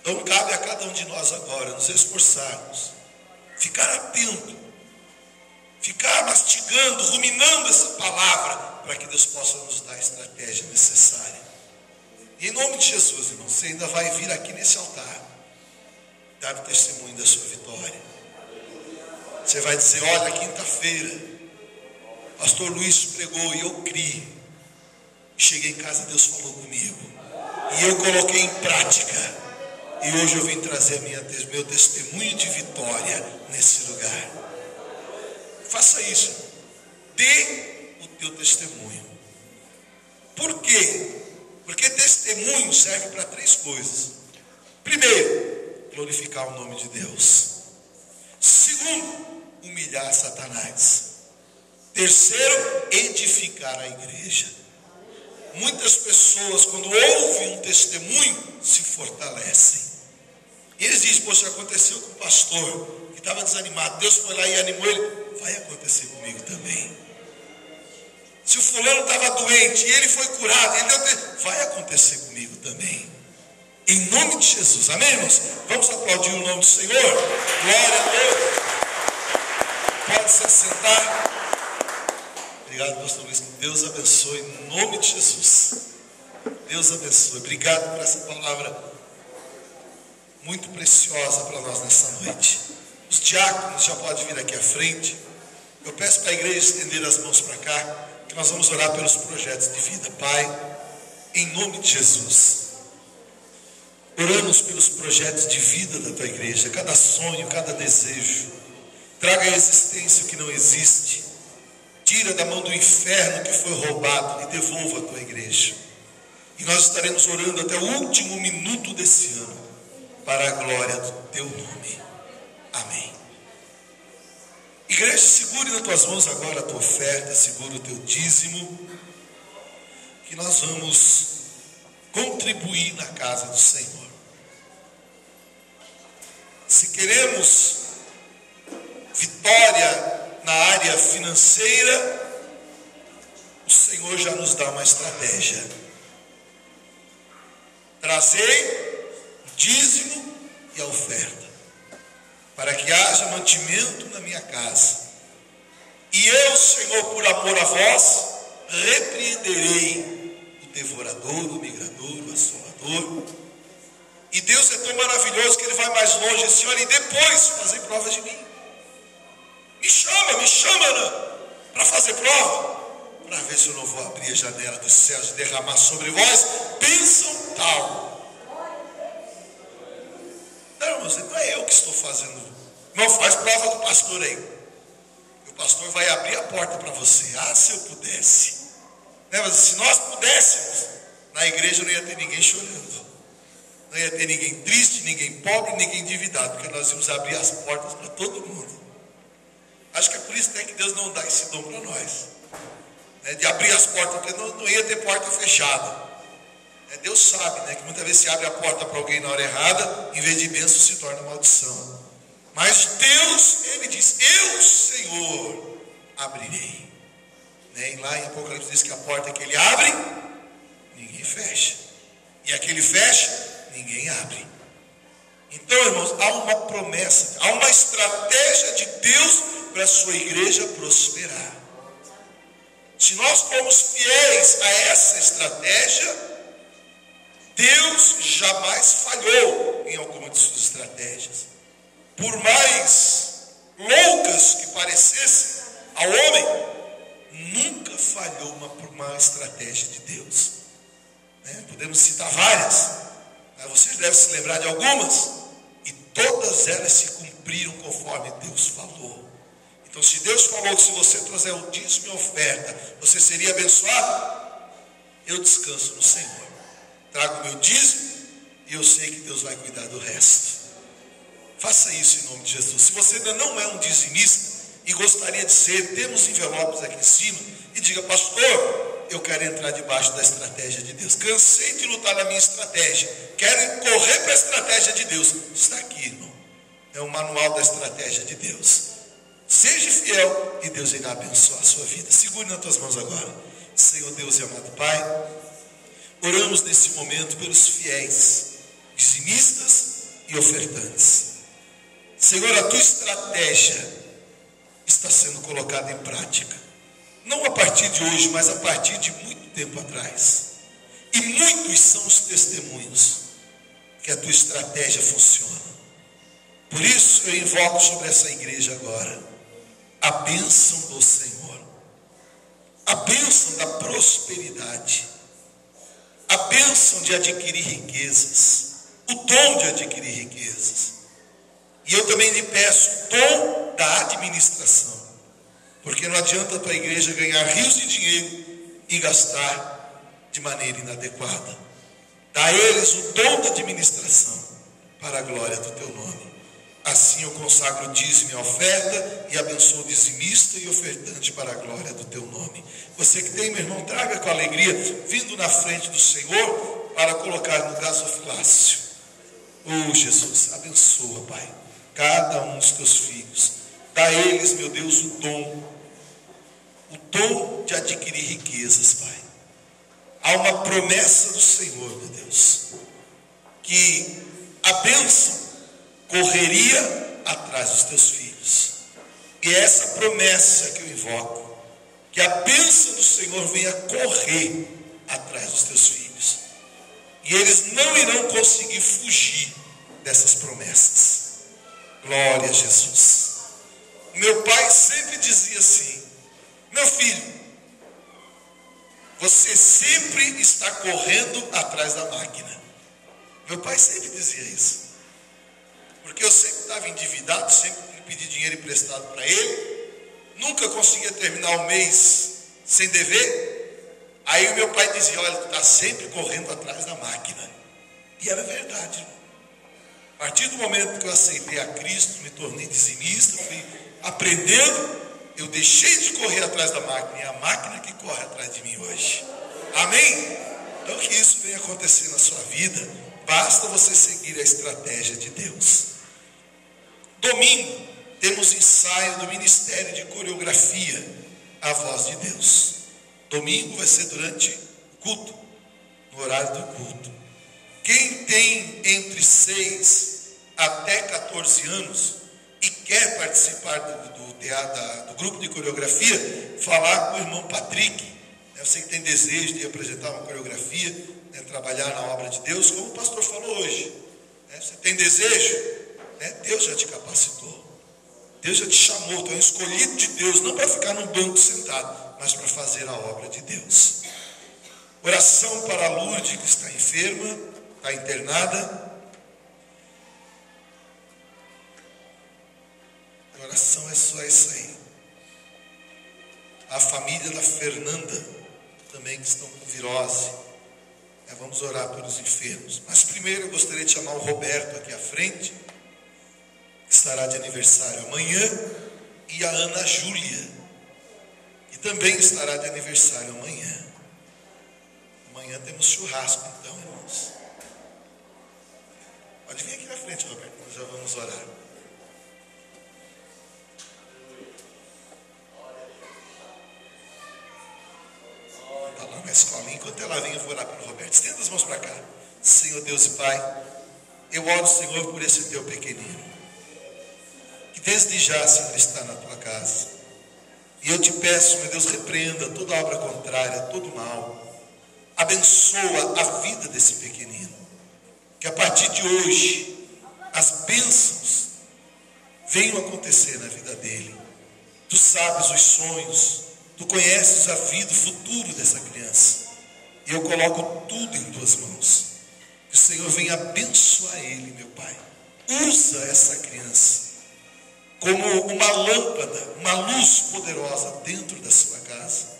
Então cabe a cada um de nós agora nos esforçarmos, ficar atento, ficar mastigando, ruminando essa palavra, para que Deus possa nos dar a estratégia necessária. E em nome de Jesus, irmão, você ainda vai vir aqui nesse altar, dar o testemunho da sua vitória. Você vai dizer: olha, quinta-feira, pastor Luiz pregou e eu criei. Cheguei em casa, Deus falou comigo. E eu coloquei em prática. E hoje eu vim trazer meu testemunho de vitória nesse lugar. Faça isso. Dê o teu testemunho. Por quê? Porque testemunho serve para 3 coisas. Primeiro, glorificar o nome de Deus. Segundo, humilhar Satanás. Terceiro, edificar a igreja. Muitas pessoas, quando ouvem um testemunho, se fortalecem. E eles dizem: poxa, aconteceu com o pastor, que estava desanimado, Deus foi lá e animou ele, vai acontecer comigo também. Se o fulano estava doente e ele foi curado, vai acontecer comigo também. Em nome de Jesus, amém, irmãos? Vamos aplaudir o nome do Senhor? Glória a Deus. Pode se assentar. Obrigado, pastor Luiz, que Deus abençoe em nome de Jesus. Deus abençoe. Obrigado por essa palavra muito preciosa para nós nessa noite. Os diáconos já podem vir aqui à frente. Eu peço para a igreja estender as mãos para cá, que nós vamos orar pelos projetos de vida. Pai, em nome de Jesus, oramos pelos projetos de vida da tua igreja, cada sonho, cada desejo. Traga à existência o que não existe. Tira da mão do inferno que foi roubado e devolva a tua igreja. E nós estaremos orando até o último minuto desse ano, para a glória do teu nome. Amém. Igreja, segure nas tuas mãos agora a tua oferta, segura o teu dízimo, que nós vamos contribuir na casa do Senhor. Se queremos vitória na área financeira, o Senhor já nos dá uma estratégia. Trazei o dízimo e a oferta, para que haja mantimento na minha casa. E eu, Senhor, por amor a vós, repreenderei o devorador, o migrador, o assolador. E Deus é tão maravilhoso que Ele vai mais longe, assim: olha, e depois fazer prova de mim. Me chama para fazer prova, para ver se eu não vou abrir a janela dos céus e derramar sobre vós bênção tal. Não, irmãos, não é eu que estou fazendo. Não faz prova do pastor aí. O pastor vai abrir a porta para você. Ah, se eu pudesse. Né? Mas se nós pudéssemos, na igreja não ia ter ninguém chorando. Não ia ter ninguém triste, ninguém pobre, ninguém endividado, porque nós íamos abrir as portas para todo mundo. Acho que é por isso que Deus não dá esse dom para nós, né, de abrir as portas, porque não ia ter porta fechada. Deus sabe, né, que muitas vezes se abre a porta para alguém na hora errada, em vez de bênção se torna maldição. Mas Deus, Ele diz: eu, Senhor, abrirei. Né, e lá em Apocalipse diz que a porta que Ele abre, ninguém fecha. E a que Ele fecha, ninguém abre. Então, irmãos, há uma promessa, há uma estratégia de Deus para a sua igreja prosperar. Se nós formos fiéis a essa estratégia, Deus jamais falhou em alguma de suas estratégias. Por mais loucas que parecessem ao homem, nunca falhou uma estratégia de Deus. Podemos citar várias, mas vocês devem se lembrar de algumas, e todas elas se cumpriram conforme Deus falou. Então, se Deus falou que se você trouxer o dízimo e a oferta, você seria abençoado, eu descanso no Senhor. Trago o meu dízimo e eu sei que Deus vai cuidar do resto. Faça isso em nome de Jesus. Se você ainda não é um dizimista e gostaria de ser, temos envelopes aqui em cima, e diga: pastor, eu quero entrar debaixo da estratégia de Deus. Cansei de lutar na minha estratégia, quero correr para a estratégia de Deus. Está aqui, irmão. É o manual da estratégia de Deus. Seja fiel e Deus irá abençoar a sua vida. Segure nas tuas mãos agora. Senhor Deus e amado Pai, oramos nesse momento pelos fiéis, dizimistas e ofertantes. Senhor, a tua estratégia está sendo colocada em prática. Não a partir de hoje, mas a partir de muito tempo atrás. E muitos são os testemunhos que a tua estratégia funciona. Por isso eu invoco sobre essa igreja agora a bênção do Senhor, a bênção da prosperidade, a bênção de adquirir riquezas, o dom de adquirir riquezas. E eu também lhe peço o dom da administração, porque não adianta a tua igreja ganhar rios de dinheiro e gastar de maneira inadequada. Dá a eles o dom da administração para a glória do teu nome. Assim eu consagro o dízimo e a oferta e abençoo o dizimista e ofertante para a glória do teu nome. Você que tem, meu irmão, traga com alegria, vindo na frente do Senhor para colocar no gasofilácio. Oh Jesus, abençoa, Pai, cada um dos teus filhos. Dá a eles, meu Deus, o dom de adquirir riquezas, Pai. Há uma promessa do Senhor, meu Deus, que a bênção correria atrás dos teus filhos. E é essa promessa que eu invoco, que a bênção do Senhor venha correr atrás dos teus filhos. E eles não irão conseguir fugir dessas promessas. Glória a Jesus. Meu pai sempre dizia assim: meu filho, você sempre está correndo atrás da máquina. Meu pai sempre dizia isso. Porque eu sempre estava endividado, sempre pedi dinheiro emprestado para ele, nunca conseguia terminar o mês sem dever. Aí o meu pai dizia: olha, tu está sempre correndo atrás da máquina. E era verdade, irmão. A partir do momento que eu aceitei a Cristo, me tornei dizimista, fui aprendendo, eu deixei de correr atrás da máquina, e é a máquina que corre atrás de mim hoje. Amém? Então que isso venha acontecer na sua vida, basta você seguir a estratégia de Deus. Domingo, temos ensaio do Ministério de Coreografia, a Voz de Deus. Domingo vai ser durante o culto, no horário do culto. Quem tem entre 6 até 14 anos e quer participar do grupo de coreografia, falar com o irmão Patrick. Você que tem desejo de apresentar uma coreografia, trabalhar na obra de Deus, como o pastor falou hoje. Você tem desejo? Deus já te capacitou. Deus já te chamou. Tu é um escolhido de Deus, não para ficar num banco sentado, mas para fazer a obra de Deus. Oração para a Lourdes, que está enferma, está internada. A oração é só essa aí. A família da Fernanda também, que estão com virose. Vamos orar pelos enfermos. Mas primeiro eu gostaria de chamar o Roberto aqui à frente, que estará de aniversário amanhã, e a Ana Júlia, que também estará de aniversário amanhã. Amanhã temos churrasco, então, irmãos. Pode vir aqui na frente, Roberto, nós já vamos orar. Está lá na escolinha, enquanto ela vem, eu vou orar pelo Roberto. Estenda as mãos para cá. Senhor Deus e Pai, eu oro, Senhor, por esse teu pequenino, que desde já, Senhor, está na tua casa. E eu te peço, meu Deus, repreenda toda obra contrária, todo mal. Abençoa a vida desse pequenino. Que a partir de hoje, as bênçãos venham acontecer na vida dele. Tu sabes os sonhos, tu conheces a vida, o futuro dessa criança. E eu coloco tudo em tuas mãos. Que o Senhor venha abençoar ele, meu Pai. Usa essa criança como uma lâmpada, uma luz poderosa dentro da sua casa.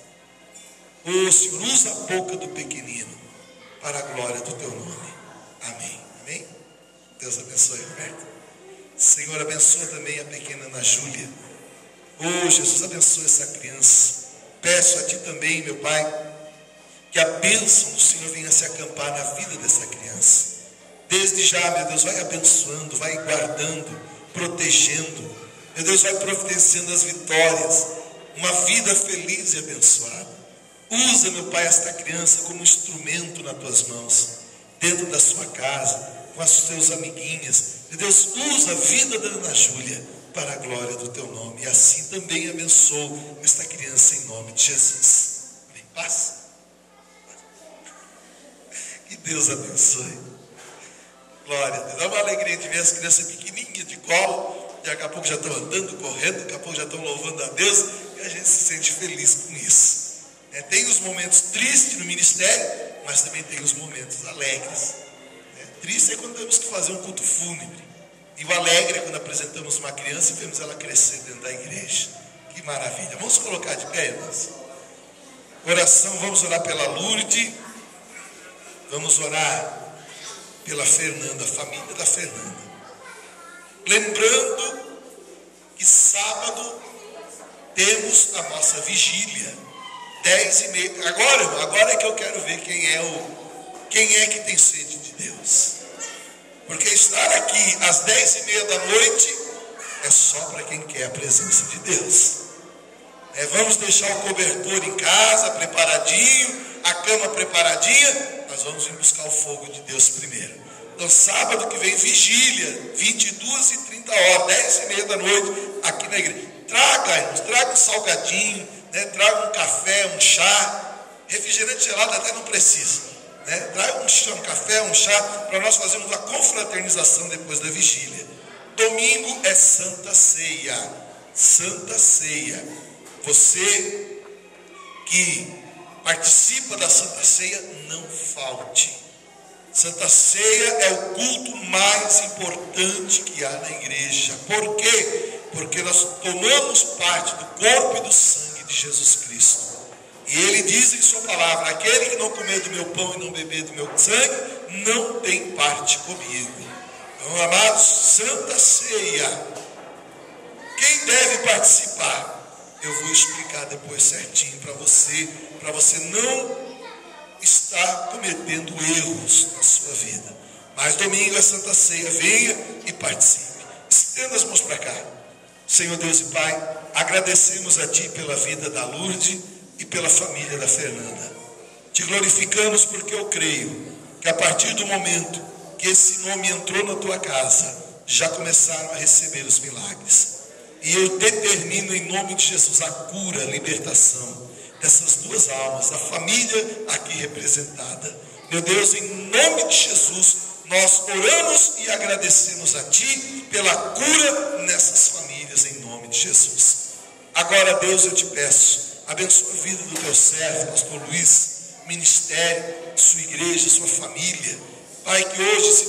Ô Senhor, usa a boca do pequenino para a glória do teu nome. Amém. Amém? Deus abençoe, Roberto. Senhor, abençoa também a pequena Ana Júlia. Ô Jesus, abençoa essa criança. Peço a ti também, meu Pai, que a bênção do Senhor venha se acampar na vida dessa criança. Desde já, meu Deus, vai abençoando, vai guardando, protegendo. Meu Deus, vai providenciando as vitórias, uma vida feliz e abençoada. Usa, meu Pai, esta criança como instrumento nas tuas mãos, dentro da sua casa, com as suas amiguinhas. Meu Deus, usa a vida da Ana Júlia para a glória do teu nome. E assim também abençoa esta criança em nome de Jesus. Amém. Paz. Que Deus abençoe. Glória a Deus. Dá uma alegria de ver as crianças pequenininhas de colo. Daqui a pouco já estão andando, correndo, daqui a pouco já estão louvando a Deus, e a gente se sente feliz com isso. Tem os momentos tristes no ministério, mas também tem os momentos alegres. Triste é quando temos que fazer um culto fúnebre, e o alegre é quando apresentamos uma criança e vemos ela crescer dentro da igreja. Que maravilha. Vamos colocar de pé, irmãos. Oração, vamos orar pela Lourdes, vamos orar pela Fernanda, a família da Fernanda. Lembrando que sábado temos a nossa vigília, 10h30. Agora é que eu quero ver quem é que tem sede de Deus. Porque estar aqui às 10h30 da noite é só para quem quer a presença de Deus. Vamos deixar o cobertor em casa, preparadinho, a cama preparadinha. Nós vamos ir buscar o fogo de Deus primeiro. No sábado que vem, vigília, 22h30, 10h30 da noite, aqui na igreja. Traga um salgadinho, traga um café, um chá. Refrigerante gelado até não precisa. Traga um café, um chá, para nós fazermos a confraternização depois da vigília. Domingo é Santa Ceia. Santa Ceia. Você que participa da Santa Ceia, não falte. Santa Ceia é o culto mais importante que há na igreja. Por quê? Porque nós tomamos parte do corpo e do sangue de Jesus Cristo. E ele diz em sua palavra: aquele que não comer do meu pão e não beber do meu sangue, não tem parte comigo. Então, amados, Santa Ceia. Quem deve participar? Eu vou explicar depois certinho para você não está cometendo erros na sua vida. Mas domingo é Santa Ceia, venha e participe. Estenda as mãos para cá. Senhor Deus e Pai, agradecemos a Ti pela vida da Lourdes e pela família da Fernanda. Te glorificamos porque eu creio que a partir do momento que esse nome entrou na Tua casa, já começaram a receber os milagres. E eu determino em nome de Jesus a cura, a libertação dessas duas almas, a família aqui representada. Meu Deus, em nome de Jesus, nós oramos e agradecemos a Ti pela cura nessas famílias, em nome de Jesus. Agora, Deus, eu te peço, abençoa a vida do Teu servo, pastor Luiz, ministério, sua igreja, sua família. Pai, que hoje se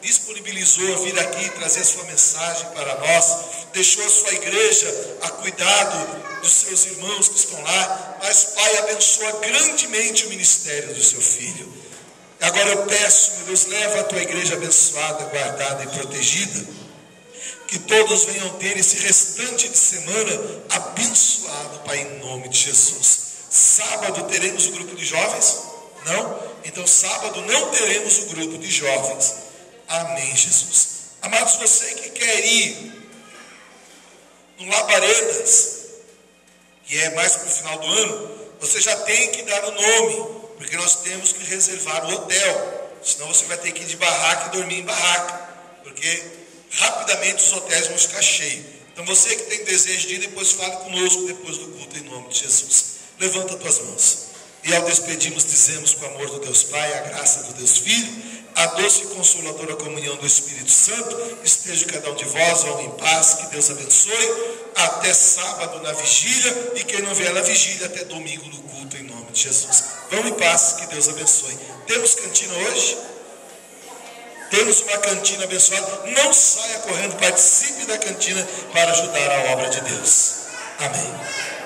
disponibilizou a vir aqui trazer a sua mensagem para nós, deixou a sua igreja a cuidado dos seus irmãos que estão lá, mas, Pai, abençoa grandemente o ministério do seu filho. Agora eu peço, meu Deus, leva a tua igreja abençoada, guardada e protegida, que todos venham ter esse restante de semana abençoado, Pai, em nome de Jesus. Sábado teremos o grupo de jovens? Não? Então sábado não teremos o grupo de jovens. Amém, Jesus. Amados, você que quer ir no Labaredas, que é mais para o final do ano, você já tem que dar o nome, porque nós temos que reservar o hotel, senão você vai ter que ir de barraca e dormir em barraca, porque rapidamente os hotéis vão ficar cheios. Então você que tem desejo de ir, depois fale conosco depois do culto em nome de Jesus. Levanta tuas mãos. E ao despedirmos dizemos com o amor do Deus Pai, a graça do Deus Filho, a doce e consoladora comunhão do Espírito Santo, esteja cada um de vós, vão em paz, que Deus abençoe, até sábado na vigília, e quem não vier na vigília, até domingo no culto em nome de Jesus. Vão em paz, que Deus abençoe. Temos cantina hoje? Temos uma cantina abençoada. Não saia correndo, participe da cantina para ajudar a obra de Deus. Amém.